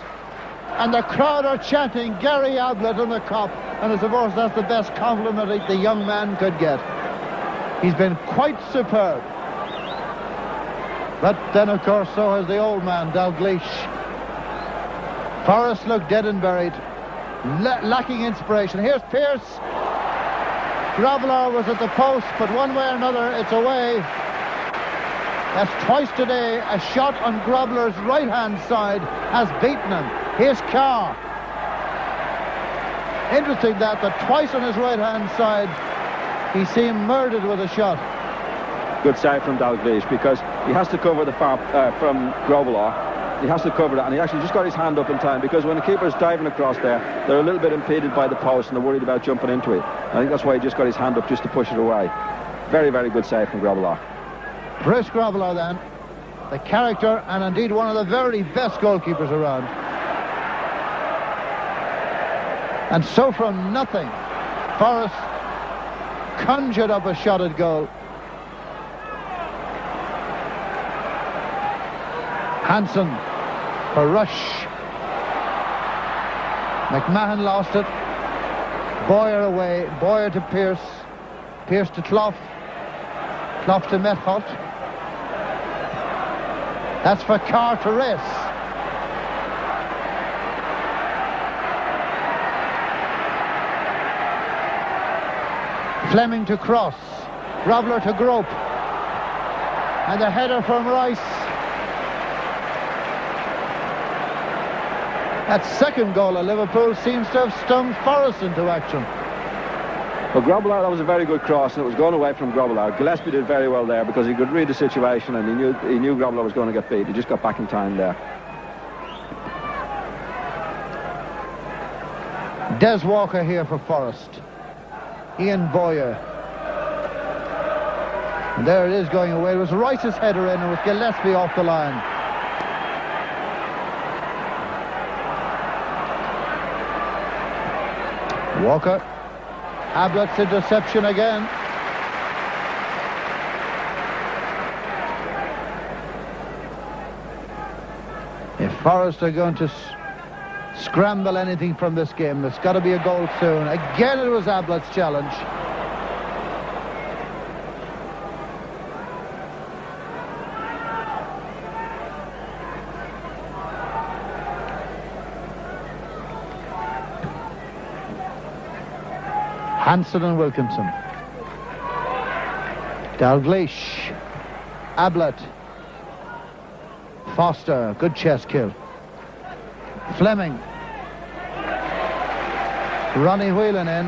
[SPEAKER 1] and the crowd are chanting Gary Ablett on the Kop, and I suppose that's the best compliment the young man could get. He's been quite superb. But then, of course, so has the old man, Dalglish. Forrest looked dead and buried, lacking inspiration. Here's Pearce. Grobbelaar was at the post, but one way or another, it's away. That's twice today. A shot on Grobbelaar's right-hand side has beaten him. Here's Carr. Interesting that twice on his right-hand side, he seemed murdered with a shot.
[SPEAKER 2] Good save from Dalglish, because he has to cover the far from Grobbelaar. He has to cover that, and he actually just got his hand up in time, because when the keeper's diving across there, they're a little bit impeded by the post and they're worried about jumping into it. I think that's why he just got his hand up just to push it away. Very, very good save from Grobbelaar.
[SPEAKER 1] Bruce Grobbelaar then, the character and indeed one of the very best goalkeepers around. And so from nothing, Forrest conjured up a shot at goal. Hansen for Rush. McMahon lost it. Boyer away. Boyer to Pearce. Pearce to Clough. Clough to Methot. That's for Carr to race. Fleming to cross. Grobbelaar to grope. And a header from Rice. That second goal of Liverpool seems to have stung Forrest into action.
[SPEAKER 2] Well, Grobbelaar, that was a very good cross, and it was going away from Grobbelaar. Gillespie did very well there, because he could read the situation, and he knew Grobbelaar was going to get beat. He just got back in time there.
[SPEAKER 1] Des Walker here for Forrest. Ian Boyer. And there it is going away. It was Rice's header in, and with Gillespie off the line. Walker. Ablett's interception again. If Forrest are going to scramble anything from this game, there's got to be a goal soon. Again, it was Ablett's challenge. Hansen and Wilkinson. Dalglish. Ablett. Foster, good chest kill. Fleming. Ronnie Whelan in.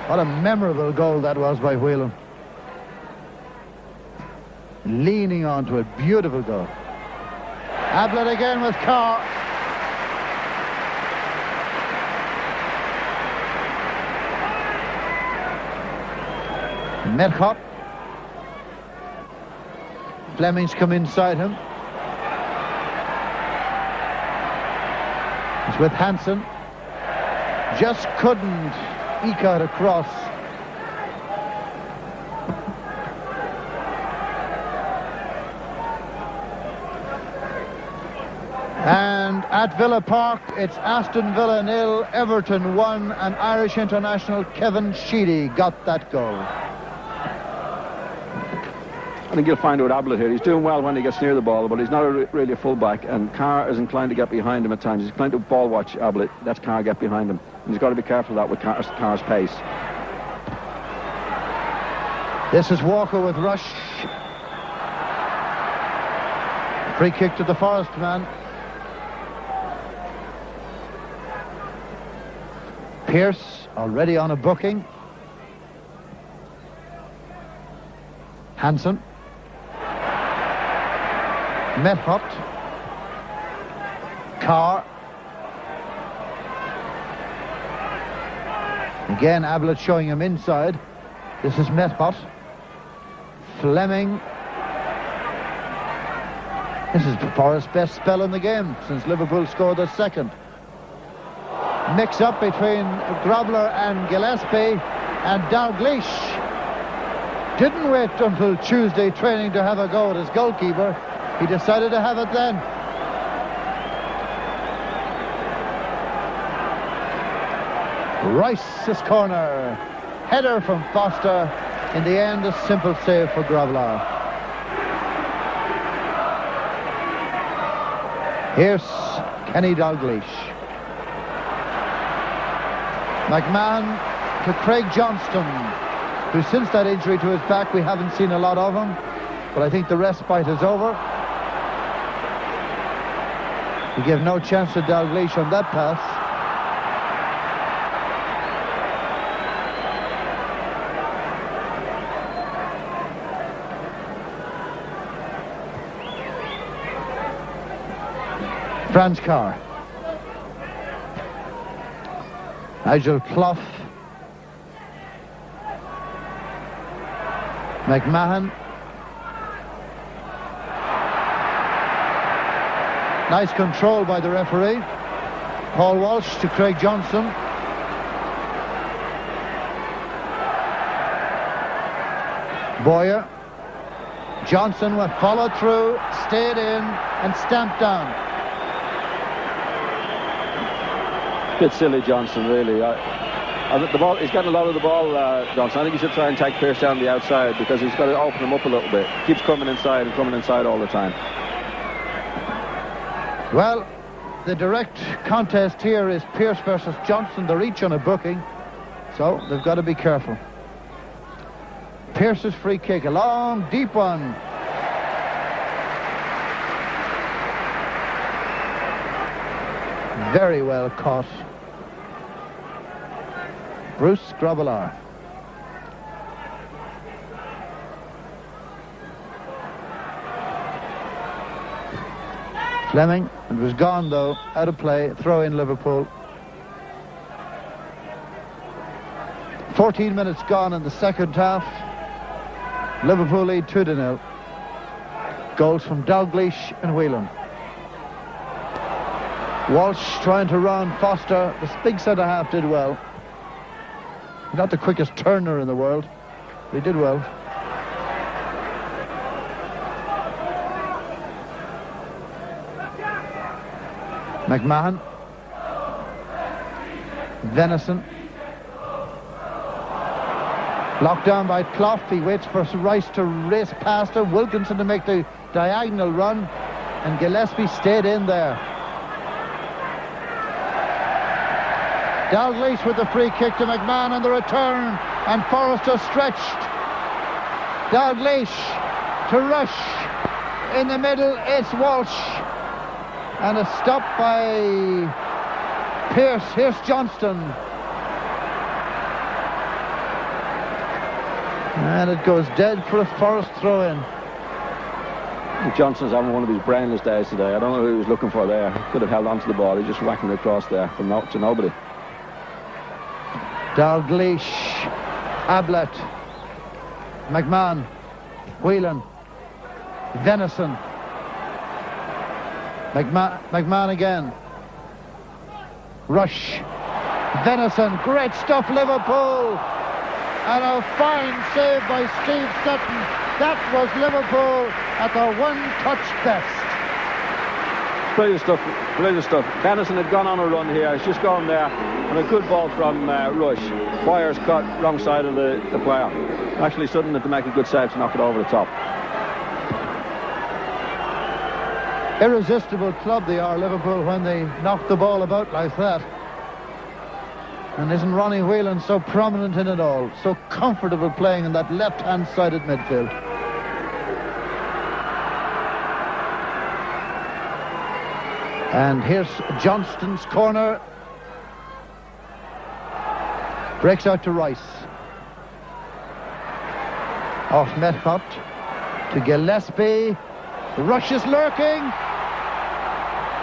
[SPEAKER 1] What a memorable goal that was by Whelan. Leaning onto it, beautiful goal. Ablett again with Carr. Merchop. Fleming's come inside him. It's with Hansen. Just couldn't eke out a cross. And at Villa Park, it's Aston Villa 0, Everton 1, and Irish international Kevin Sheedy got that goal.
[SPEAKER 2] I think you'll find with Ablett here, he's doing well when he gets near the ball, but he's not really a full-back, and Carr is inclined to get behind him at times. He's inclined to ball watch Ablett. That's Carr get behind him. And he's got to be careful of that with Carr's pace.
[SPEAKER 1] This is Walker with Rush. Free kick to the Forest man. Pearce already on a booking. Hansen. Methot. Carr. Again, Ablett showing him inside. This is Methot. Fleming. This is Forrest's best spell in the game since Liverpool scored their second. Mix up between Grobbelaar and Gillespie. And Dalglish didn't wait until Tuesday training to have a go at his goalkeeper. He decided to have it then. Rice's corner. Header from Foster. In the end, a simple save for GROBBELAAR. Here's Kenny Dalglish. McMahon to Craig Johnston, who since that injury to his back, we haven't seen a lot of him. But I think the respite is over. He gave no chance to Dalglish on that pass. Franz Carr. Nigel Clough. McMahon. Nice control by the referee. Paul Walsh to Craig Johnson. Boyer. Johnson went followed through, stayed in and stamped down.
[SPEAKER 2] Bit silly, Johnson, really. The ball, he's getting a lot of the ball, Johnson. I think he should try and take Pearce down the outside because he's got to open him up a little bit. Keeps coming inside and coming inside all the time.
[SPEAKER 1] Well, the direct contest here is Pearce versus Johnson. They're each on a booking, so they've got to be careful. Pearce's free kick, a long, deep one. Very well caught. Bruce GROBBELAAR. Fleming, it was gone though, out of play, throw in Liverpool. 14 minutes gone in the second half. Liverpool lead 2-0. Goals from Dalglish and Whelan. Walsh trying to run Foster. The big centre-half did well. Not the quickest turner in the world, but he did well. McMahon. Venison. Locked down by Clough. He waits for Rice to race past him. Wilkinson to make the diagonal run. And Gillespie stayed in there. Dalglish with the free kick to McMahon on the return, and Forrester stretched. Dalglish to Rush. In the middle, it's Walsh. And a stop by Pearce. Here's Johnston. And it goes dead for a Forrest throw-in.
[SPEAKER 2] Johnson's having one of his brainless days today. I don't know who he was looking for there. He could have held onto the ball. He just whacking it across there from to nobody.
[SPEAKER 1] Dalglish, Ablett, McMahon, Whelan, Venison, McMahon again, Rush, Venison, great stuff Liverpool, and a fine save by Steve Sutton. That was Liverpool at their one-touch best.
[SPEAKER 2] Brilliant stuff, brilliant stuff. Venison had gone on a run here. He's just gone there. And a good ball from Rush. Boyer's caught wrong side of the player. Actually, Sutton had to make a good save to knock it over the top.
[SPEAKER 1] Irresistible club they are, Liverpool, when they knock the ball about like that. And isn't Ronnie Whelan so prominent in it all? So comfortable playing in that left-hand side at midfield. And here's Johnston's corner. Breaks out to Rice. Off Metcott to Gillespie. Rush is lurking.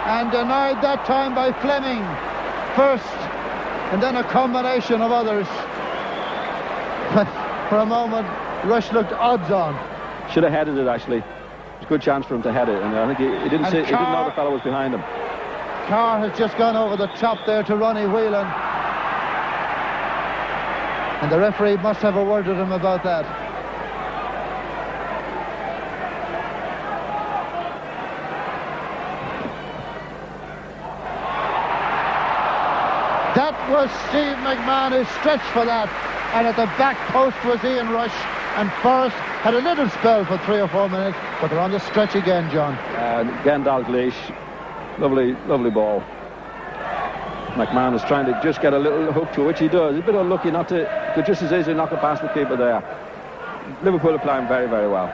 [SPEAKER 1] And denied that time by Fleming. First, and then a combination of others. But for a moment, Rush looked odds on.
[SPEAKER 2] Should have headed it, actually. It's a good chance for him to head it. And I think he didn't see, he didn't know the fellow was behind him. Carr
[SPEAKER 1] has just gone over the top there to Ronnie Whelan. And the referee must have a word with him about that. That was Steve McMahon who stretched for that. And at the back post was Ian Rush. And Forrest had a little spell for 3 or 4 minutes, but they're on the stretch again, John.
[SPEAKER 2] Again, Dalglish. Lovely, lovely ball. McMahon is trying to just get a little hook to it, which he does. He's a bit unlucky not to, could just as easily knock it past the keeper there. Liverpool are playing very, very well.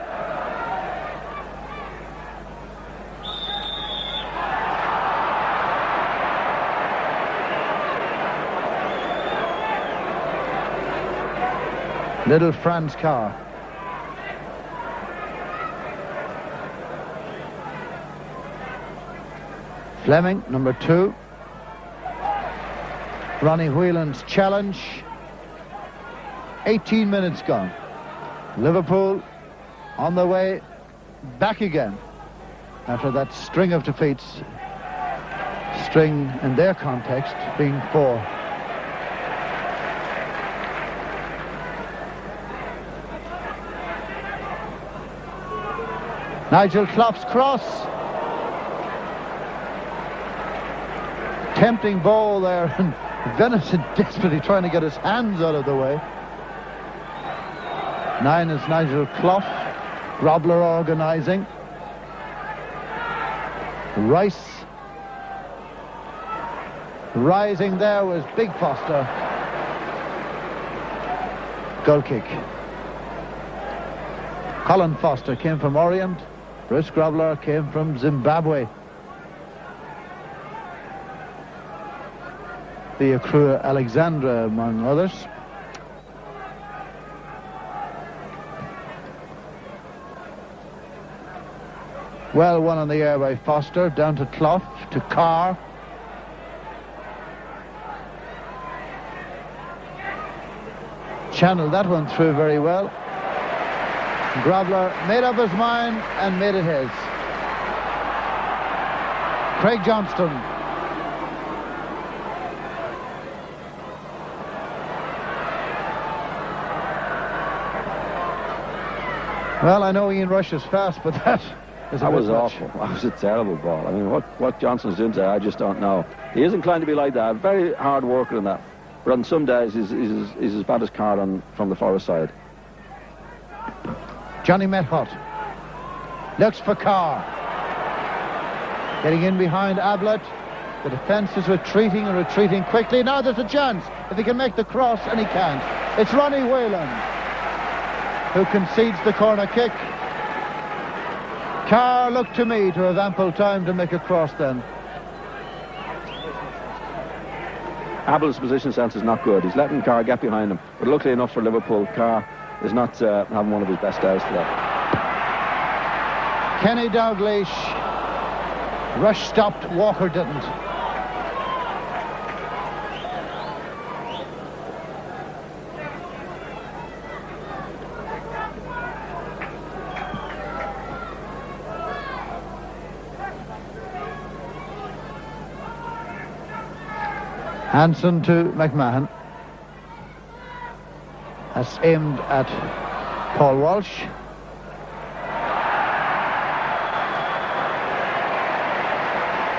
[SPEAKER 1] Little Franz Carr. Fleming, number 2. Ronnie Whelan's challenge. 18 minutes gone. Liverpool on their way back again after that string of defeats. String in their context being 4. Nigel Clough's cross. Tempting ball there, and Venison desperately trying to get his hands out of the way. 9 is Nigel Clough. Grobbelaar organising. Rice. Rising there was Big Foster. Goal kick. Colin Foster came from Orient. Bruce Grobbelaar came from Zimbabwe. The Accrua Alexandra, among others. Well, one on the air by Foster, down to Clough, to Carr. Channeled that one through very well. Grobbelaar made up his mind and made it his. Craig Johnston. Well, I know Ian Rush is fast, but that was
[SPEAKER 2] awful. That was a terrible ball. I mean, what Johnson's doing there, I just don't know. He is inclined to be like that. Very hard worker in that. But on some days, he's as bad as Carr from the Forest side.
[SPEAKER 1] Johnny Methot looks for Carr. Getting in behind Ablett. The defence is retreating and retreating quickly. Now there's a chance if he can make the cross, and he can't. It's Ronnie Whelan who concedes the corner kick. Carr looked to me to have ample time to make a cross then.
[SPEAKER 2] Abel's position sense is not good. He's letting Carr get behind him. But luckily enough for Liverpool, Carr is not having one of his best days today.
[SPEAKER 1] Kenny Dalglish. Rush stopped, Walker didn't. Hanson to McMahon. That's aimed at Paul Walsh.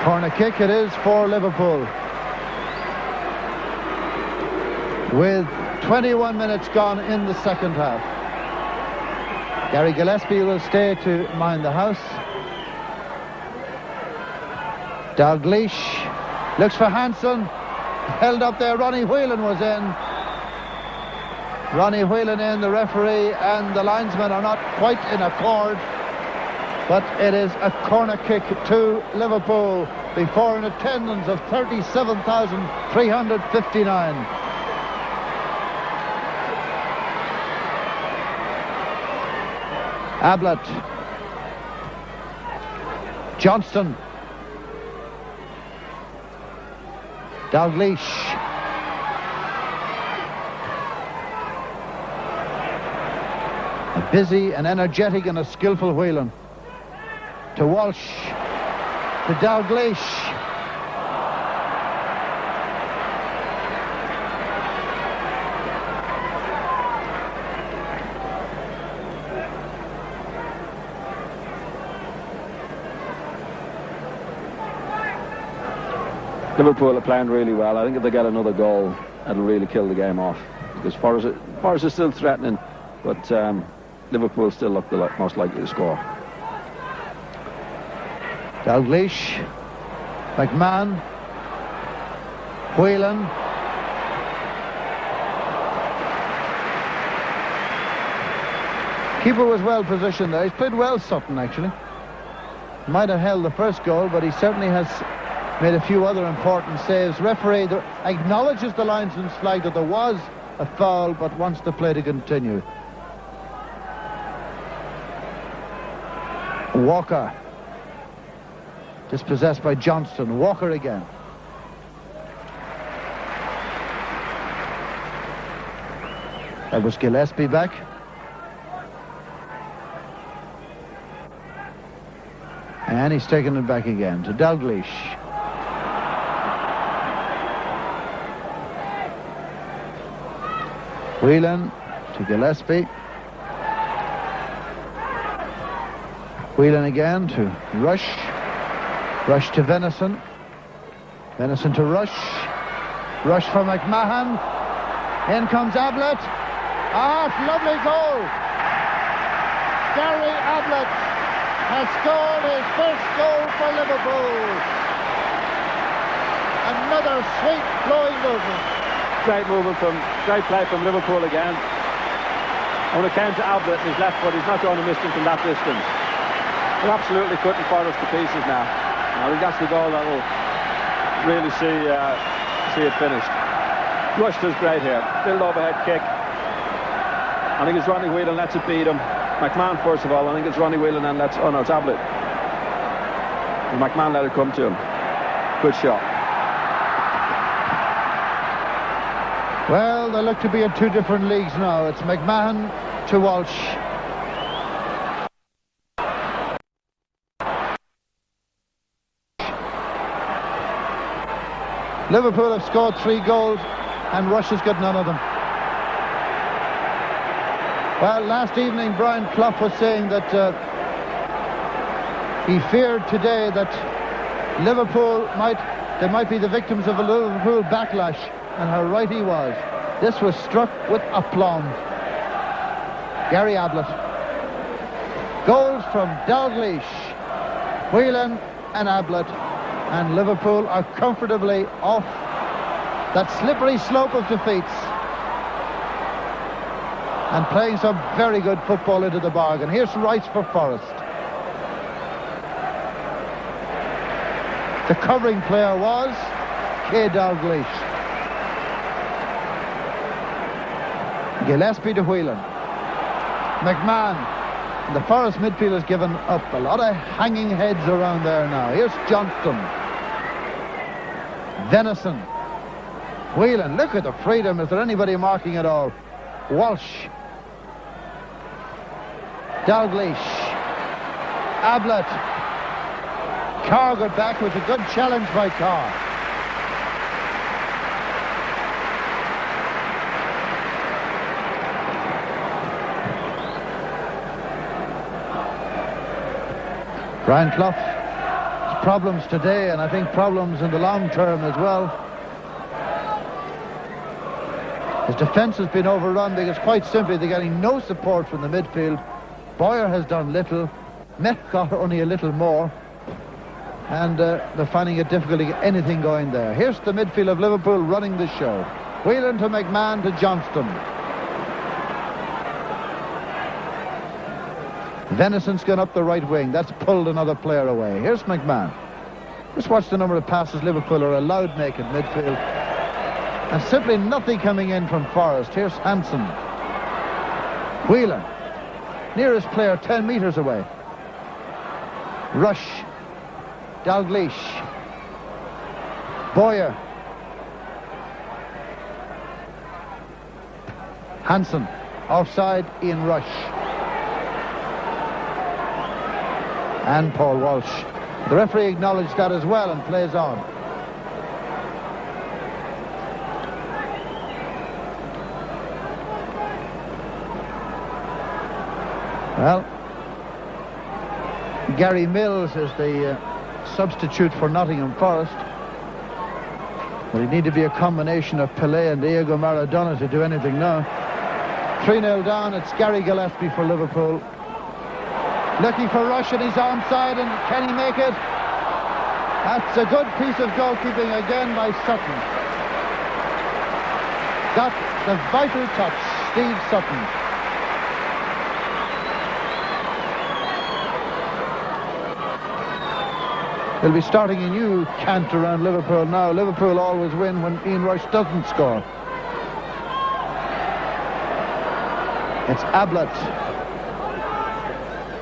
[SPEAKER 1] Corner kick it is for Liverpool. With 21 minutes gone in the second half. Gary Gillespie will stay to mind the house. Dalglish looks for Hanson. Held up there, Ronnie Whelan was in. Ronnie Whelan in, the referee and the linesman are not quite in accord. But it is a corner kick to Liverpool before an attendance of 37,359. Ablett. Johnston. Dalglish. A busy and energetic and a skillful Whelan. To Walsh. To Dalglish.
[SPEAKER 2] Liverpool are playing really well. I think if they get another goal, it'll really kill the game off. Because Forest is still threatening, but Liverpool still look the most likely to score.
[SPEAKER 1] Dalglish, McMahon, Whelan. Keeper was well positioned there. He's played well, Sutton, actually. Might have held the first goal, but he certainly has made a few other important saves. Referee acknowledges the linesman's flag that there was a foul, but wants the play to continue. Walker. Dispossessed by Johnston. Walker again. That was Gillespie back. And he's taken it back again to Dalglish. Whelan to Gillespie. Whelan again to Rush. Rush to Venison. Venison to Rush. Rush for McMahon. In comes Ablett. Ah, lovely goal. Gary Ablett has scored his first goal for Liverpool. Another sweet flowing movement.
[SPEAKER 2] Great play from Liverpool again. And when it came to Ablett, his left foot, he's not going to miss him from that distance. They're absolutely cutting Forest to pieces now. I think that's the goal that will really see it finished. Rush does great here. Little overhead kick. I think it's Ronnie Whelan lets it beat him. McMahon first of all. I think it's Ronnie Whelan and lets... Oh no, it's Ablett. And McMahon let it come to him. Good shot.
[SPEAKER 1] Well, they look to be in two different leagues now. It's McMahon to Walsh. Liverpool have scored 3 goals and Rush has got none of them. Well, last evening Brian Clough was saying that he feared today that Liverpool might be the victims of a Liverpool backlash, and how right he was. This was struck with aplomb. Gary Ablett. Goals from Dalglish, Whelan and Ablett, and Liverpool are comfortably off that slippery slope of defeats and playing some very good football into the bargain. Here's Rice for Forest. The covering player was K. Dalglish. Gillespie to Whelan. McMahon. And the Forest midfield has given up. A lot of hanging heads around there now. Here's Johnston. Venison. Whelan. Look at the freedom. Is there anybody marking at all? Walsh. Dalglish. Ablett. Carr got back with a good challenge by Carr. Brian Clough's problems today, and I think problems in the long term as well. His defence has been overrun because quite simply they're getting no support from the midfield. Boyer has done little. Metcalf only a little more. And they're finding it difficult to get anything going there. Here's the midfield of Liverpool running the show. Whelan to McMahon to Johnston. Venison's gone up the right wing. That's pulled another player away. Here's McMahon. Just watch the number of passes Liverpool are allowed make at midfield. And simply nothing coming in from Forest. Here's Hansen. Whelan. Nearest player 10 metres away. Rush. Dalglish. Boyer. Hansen. Offside, Ian Rush. And Paul Walsh. The referee acknowledged that as well and plays on. Well, Gary Mills is the substitute for Nottingham Forest. But it need to be a combination of Pelé and Diego Maradona to do anything now. 3-0 down. It's Gary Gillespie for Liverpool. Looking for Rush and he's onside, and can he make it? That's a good piece of goalkeeping again by Sutton. Got the vital touch, Steve Sutton. They'll be starting a new cant around Liverpool now. Liverpool always win when Ian Rush doesn't score. It's Ablett.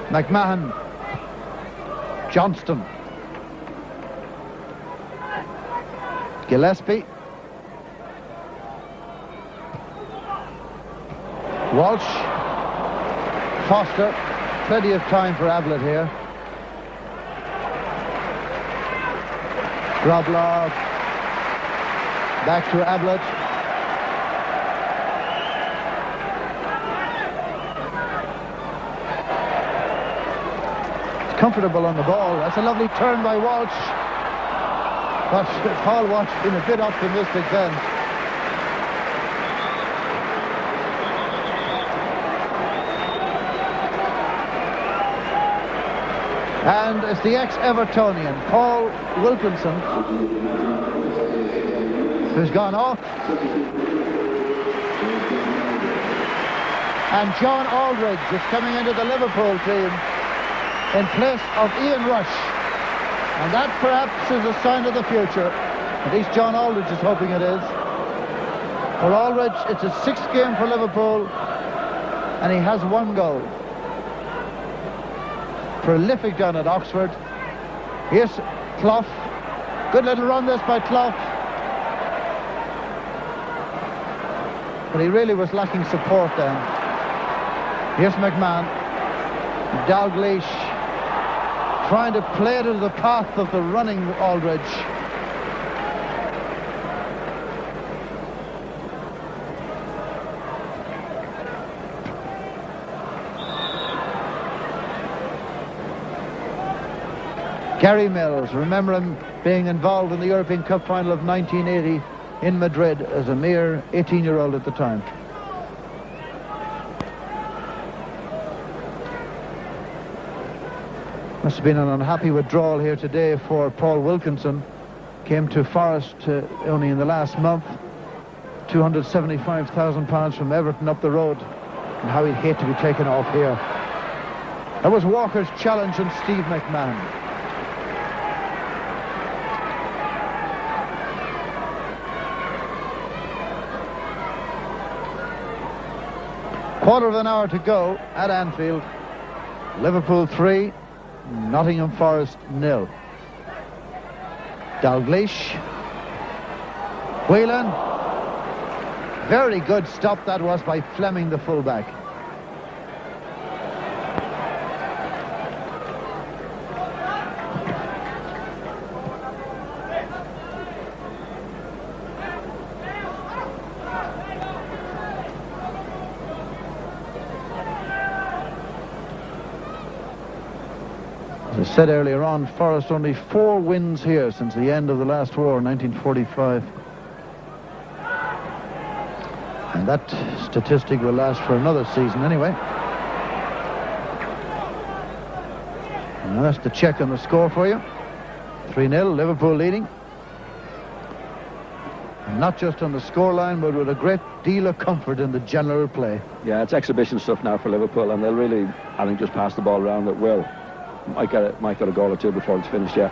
[SPEAKER 1] McMahon. Johnston. Gillespie. Walsh. Foster. Plenty of time for Ablett here. Grobbelaar. Back to Ablett. It's comfortable on the ball. That's a lovely turn by Walsh. But Paul Walsh been a bit optimistic then. And it's the ex-Evertonian, Paul Wilkinson, who's gone off. And John Aldridge is coming into the Liverpool team in place of Ian Rush. And that perhaps is a sign of the future. At least John Aldridge is hoping it is. For Aldridge, it's a 6th game for Liverpool, and he has 1 goal. Prolific down at Oxford. Here's Clough. Good little run this by Clough. But he really was lacking support then. Here's McMahon. Dalglish trying to play it into the path of the running Aldridge. Gary Mills, remember him being involved in the European Cup final of 1980 in Madrid as a mere 18-year-old at the time. Must have been an unhappy withdrawal here today for Paul Wilkinson. Came to Forest only in the last month. £275,000 from Everton up the road. And how he'd hate to be taken off here. That was Walker's challenge on Steve McMahon. Quarter of an hour to go at Anfield. Liverpool 3, Nottingham Forest 0. Dalglish. Whelan. Very good stop that was by Fleming, the fullback. As I said earlier on, Forest only 4 wins here since the end of the last war in 1945. And that statistic will last for another season anyway. And that's the check on the score for you. 3-0, Liverpool leading. And not just on the scoreline, but with a great deal of comfort in the general play.
[SPEAKER 2] Yeah, it's exhibition stuff now for Liverpool, and they'll really, I think, just pass the ball around it well. Might get a goal or two before it's finished, yeah.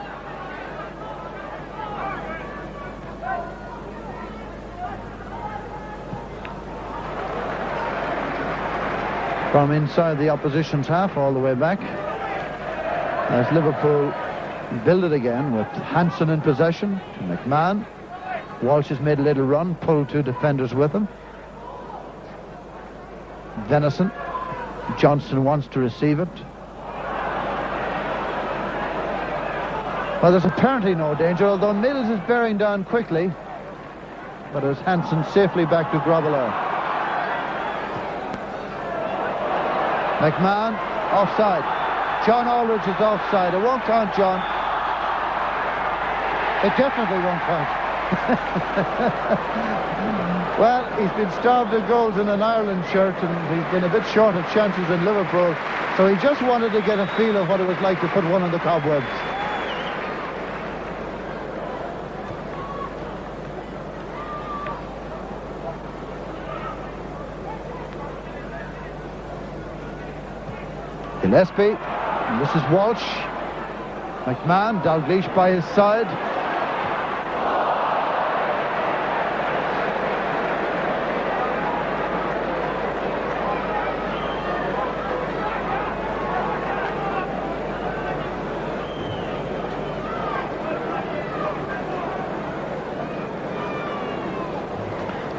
[SPEAKER 1] From inside the opposition's half all the way back, as Liverpool build it again with Hansen in possession to McMahon. Walsh has made a little run, pulled 2 defenders with him. Venison. Johnston wants to receive it. Well, there's apparently no danger, although Mills is bearing down quickly. But it's Hansen safely back to Grobbelaar. McMahon, offside. John Aldridge is offside. It won't count, John. It definitely won't count. Well, he's been starved of goals in an Ireland shirt, and he's been a bit short of chances in Liverpool, so he just wanted to get a feel of what it was like to put one on the cobwebs. Gillespie, and this is Walsh. McMahon, Dalglish by his side.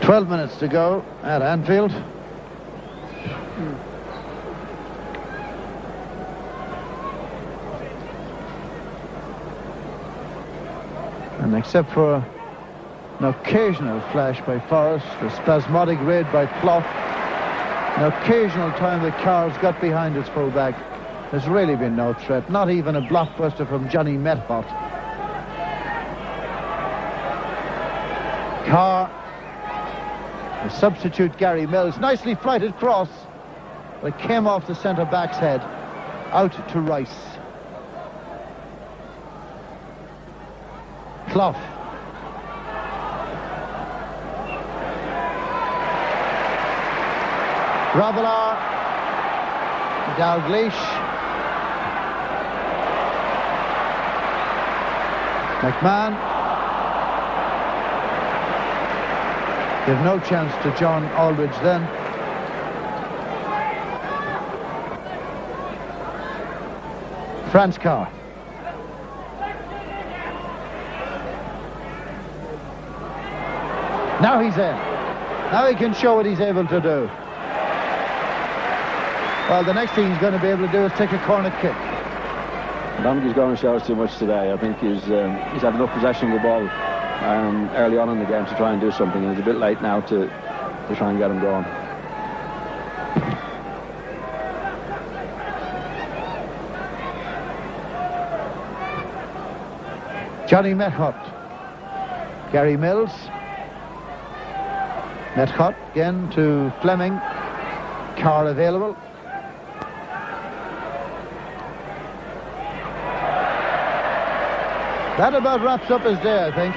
[SPEAKER 1] "12 minutes to go at Anfield. And except for an occasional flash by Forrest, a spasmodic raid by Clough, an occasional time that Carr's got behind his full-back, there's really been no threat, not even a blockbuster from Johnny Methot. Carr, the substitute Gary Mills, nicely flighted cross, but it came off the centre-back's head, out to Rice. Clough. GROBBELAAR. Dalglish. McMahon. Give no chance to John Aldridge then. Franz Carr. Now he's in. Now he can show what he's able to do. Well, the next thing he's going to be able to do is take a corner kick.
[SPEAKER 2] I don't think he's going to show us too much today. I think he's had enough possession of the ball early on in the game to try and do something, and it's a bit late now to try and get him going.
[SPEAKER 1] Johnny Methot. Gary Mills. Methot again to Fleming. Carr available. That about wraps up his day, I think.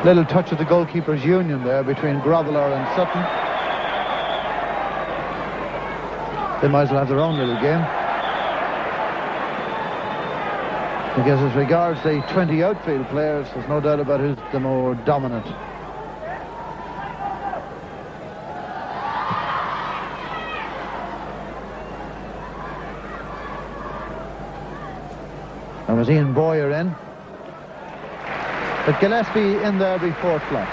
[SPEAKER 1] Little touch of the goalkeeper's union there between Grobbelaar and Sutton. They might as well have their own little game. Because as regards the 20 outfield players, there's no doubt about who's the more dominant. And was Ian Boyer in? But Gillespie in there before Clough.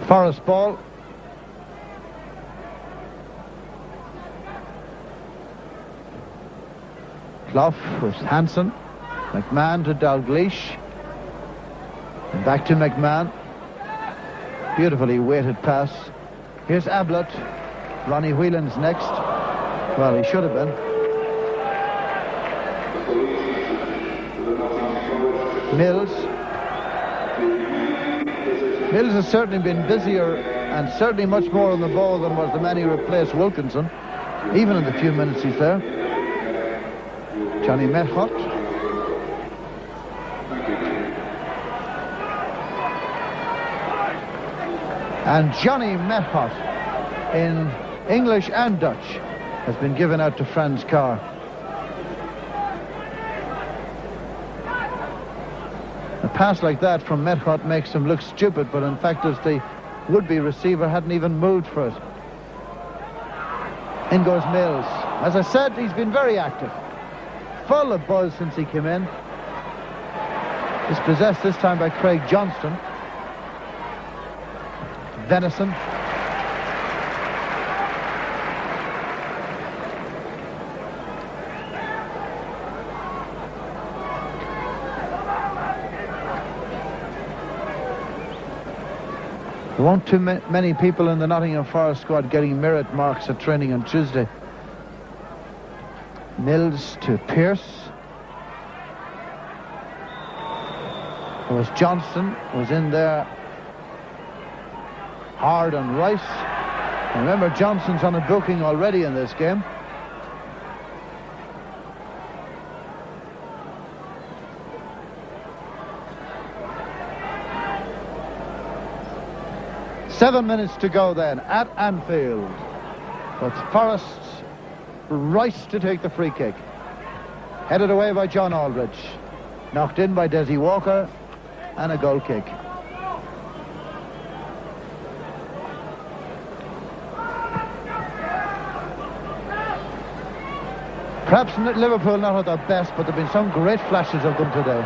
[SPEAKER 1] Forrest ball. Clough with Hansen. McMahon to Dalglish. And back to McMahon. Beautifully weighted pass. Here's Ablett. Ronnie Whelan's next. Well, he should have been. Mills. Mills has certainly been busier and certainly much more on the ball than was the man who replaced Wilkinson, even in the few minutes he's there. Johnny Methot. And Johnny Methot, in English and Dutch, has been given out to Franz Carr. A pass like that from Methot makes him look stupid, but in fact, as the would-be receiver hadn't even moved for it. In goes Mills. As I said, he's been very active. Full of buzz since he came in. Dispossessed this time by Craig Johnston. Venison. There weren't too many people in the Nottingham Forest squad getting merit marks at training on Tuesday. Mills to Pearce. There was Johnston, was in there hard on Rice. Remember, Johnston's on a booking already in this game. Seven minutes to go then at Anfield. It's Forest's Rice to take the free kick. Headed away by John Aldridge. Knocked in by Desi Walker, and a goal kick. Perhaps Liverpool not at their best, but there have been some great flashes of them today.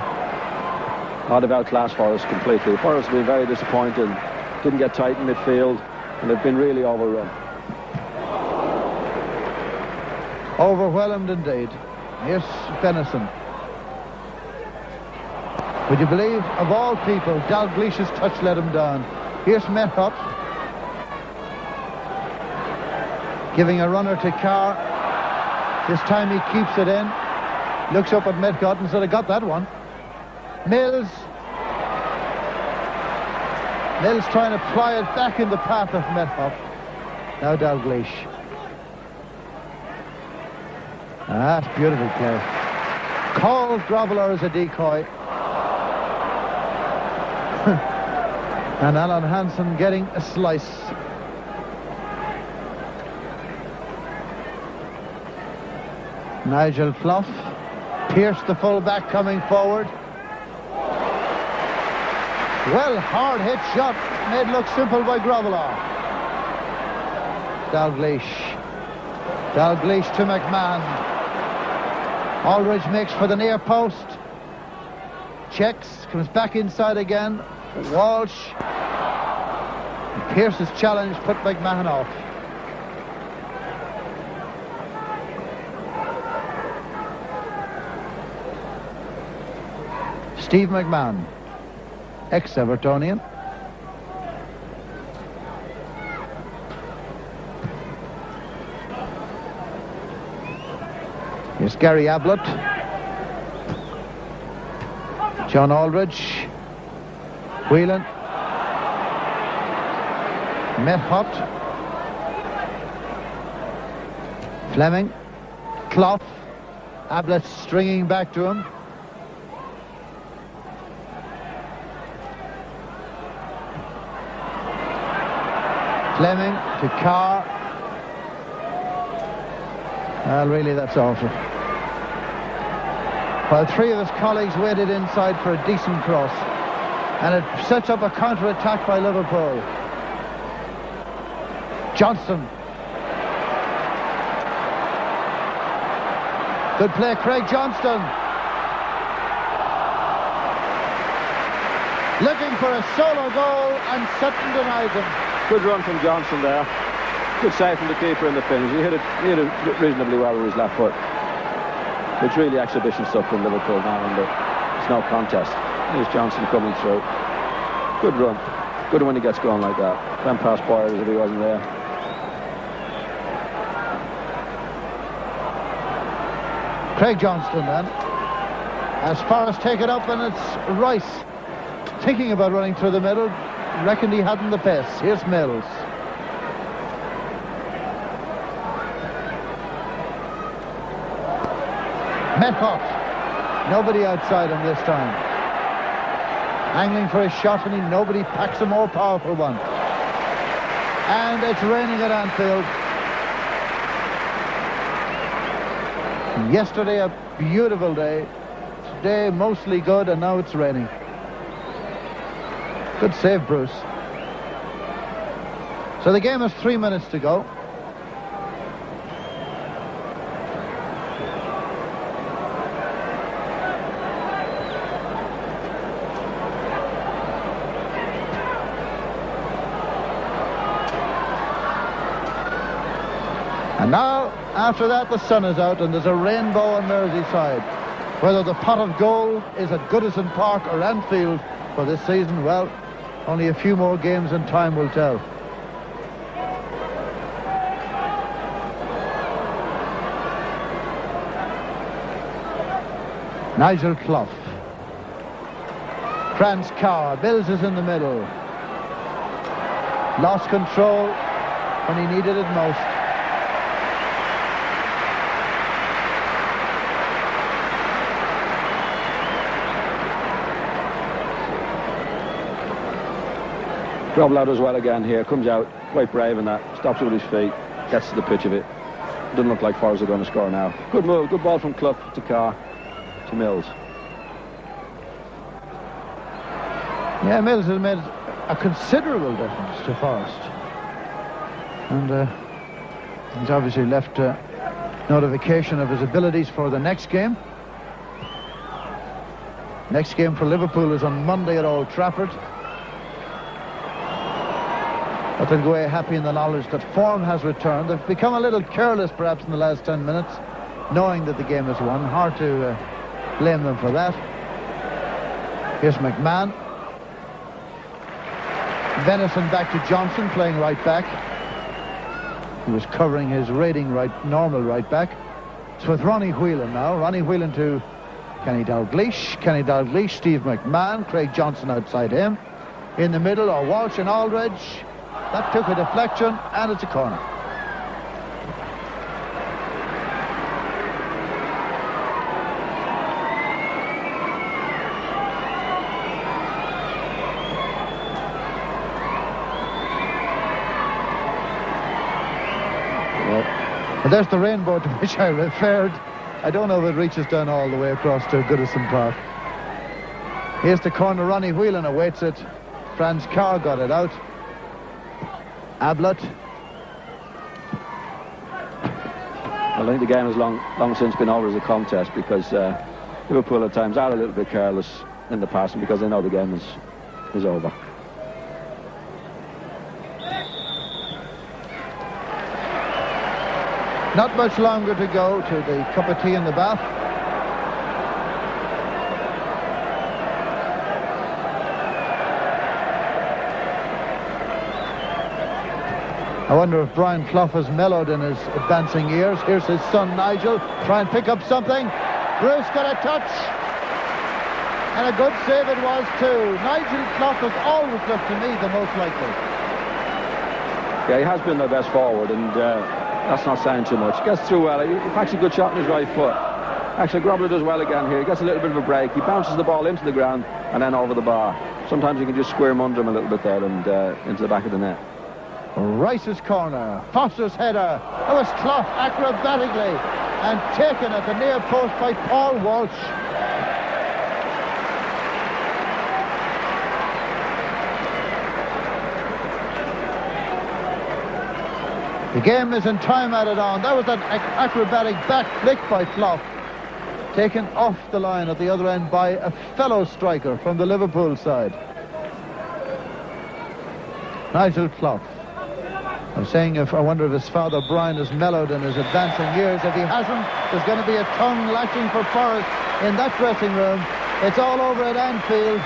[SPEAKER 2] Not about class Forest completely. Forest have been very disappointed. Didn't get tight in midfield, and they've been really overrun.
[SPEAKER 1] Overwhelmed indeed. Here's Venison. Would you believe, of all people, Dalglish's touch let him down. Here's Methot. Giving a runner to Carr. This time he keeps it in. Looks up at Methot and said, I got that one. Mills. Mills trying to ply it back in the path of Methot. Now Dalglish. That's beautiful play. Called Grobbelaar as a decoy. And Alan Hansen getting a slice. Nigel Clough. Pierce, the full-back, coming forward. Well, hard hit shot. Made look simple by Grobbelaar. Dalglish. Dalglish to McMahon. Aldridge makes for the near post. Checks, comes back inside again. Walsh. Pearce's challenge put McMahon off. Steve McMahon, ex-Evertonian. Here's Gary Ablett. John Aldridge. Whelan. Methot. Fleming. Clough. Ablett stringing back to him. Fleming to Carr. Well, really, that's awful. While three of his colleagues waited inside for a decent cross. And it sets up a counter-attack by Liverpool. Johnston. Good play, Craig Johnston. Looking for a solo goal, and Sutton denies him.
[SPEAKER 2] Good run from Johnston there. Good save from the keeper in the finish. He hit it reasonably well with his left foot. It's really exhibition stuff from Liverpool now, and it's no contest. Here's Johnston coming through. Good run. Good when he gets going like that. Went past Boyer as if he wasn't there.
[SPEAKER 1] Craig Johnston then. As Forrest take it up, and it's Rice thinking about running through the middle. Reckoned he hadn't the pace. Here's Mills. Methot. Nobody outside him this time. Angling for a shot, and nobody packs a more powerful one. And it's raining at Anfield. Yesterday a beautiful day. Today mostly good, and now it's raining. Good save, Bruce. So the game has 3 minutes to go. And now, after that, the sun is out and there's a rainbow on Merseyside. Whether the pot of gold is at Goodison Park or Anfield for this season, well, only a few more games and time will tell. Nigel Clough. Franz Carr. Mills is in the middle. Lost control when he needed it most.
[SPEAKER 2] GROBBELAAR does well again here, comes out, quite brave in that, stops with his feet, gets to the pitch of it. Doesn't look like Forest are going to score now. Good move, good ball from Clough to Carr to Mills.
[SPEAKER 1] Yeah, Mills has made a considerable difference to Forest. And he's obviously left notification of his abilities for the next game. Next game for Liverpool is on Monday at Old Trafford. But they'll go away happy in the knowledge that form has returned. They've become a little careless perhaps in the last 10 minutes, knowing that the game is won. Hard to blame them for that. Here's McMahon. Venison back to Johnson, playing right back. He was covering his raiding normal right back. It's with Ronnie Whelan now. Ronnie Whelan to Kenny Dalglish. Kenny Dalglish, Steve McMahon. Craig Johnson outside him. In the middle are Walsh and Aldridge. That took a deflection, and it's a corner. And there's the rainbow to which I referred. I don't know if it reaches down all the way across to Goodison Park. Here's the corner. Ronnie Whelan awaits it. Franz Carr got it out. Ablett.
[SPEAKER 2] I think the game has long since been over as a contest, because Liverpool at times are a little bit careless in the passing because they know the game is over.
[SPEAKER 1] Not much longer to go to the cup of tea in the bath. I wonder if Brian Clough has mellowed in his advancing years. Here's his son Nigel, try and pick up something. Bruce got a touch. And a good save it was too. Nigel Clough has always looked to me the most likely.
[SPEAKER 2] Yeah, he has been their best forward, and that's not saying too much. Gets through well. He's actually a good shot on his right foot. Actually, GROBBELAAR does well again here. He gets a little bit of a break. He bounces the ball into the ground and then over the bar. Sometimes you can just squirm under him a little bit there and into the back of the net.
[SPEAKER 1] Rice's corner, Foster's header. That was Clough acrobatically and taken at the near post by Paul Walsh. The game is in time added on. That was an acrobatic back flick by Clough, taken off the line at the other end by a fellow striker from the Liverpool side. Nigel Clough. I'm saying I wonder if his father Brian has mellowed in his advancing years. If he hasn't, there's going to be a tongue lashing for Forest in that dressing room. It's all over at Anfield.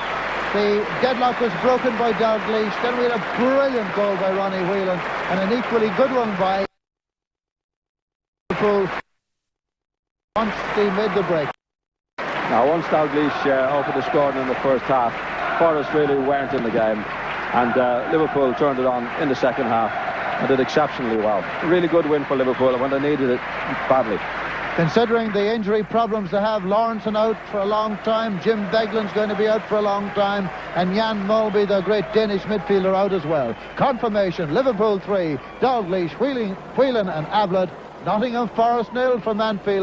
[SPEAKER 1] The deadlock was broken by Dalglish. Then we had a brilliant goal by Ronnie Whelan and an equally good one by Liverpool once they made the break.
[SPEAKER 2] Now, once Dalglish opened the scoring in the first half, Forest really weren't in the game, and Liverpool turned it on in the second half and did exceptionally well. A really good win for Liverpool when they needed it badly.
[SPEAKER 1] Considering the injury problems they have, Lawrenson out for a long time, Jim Beglin's going to be out for a long time, and Jan Mulby, the great Danish midfielder, out as well. Confirmation, Liverpool 3, Dalglish, Whelan and Ablett, Nottingham Forest 0 from Anfield.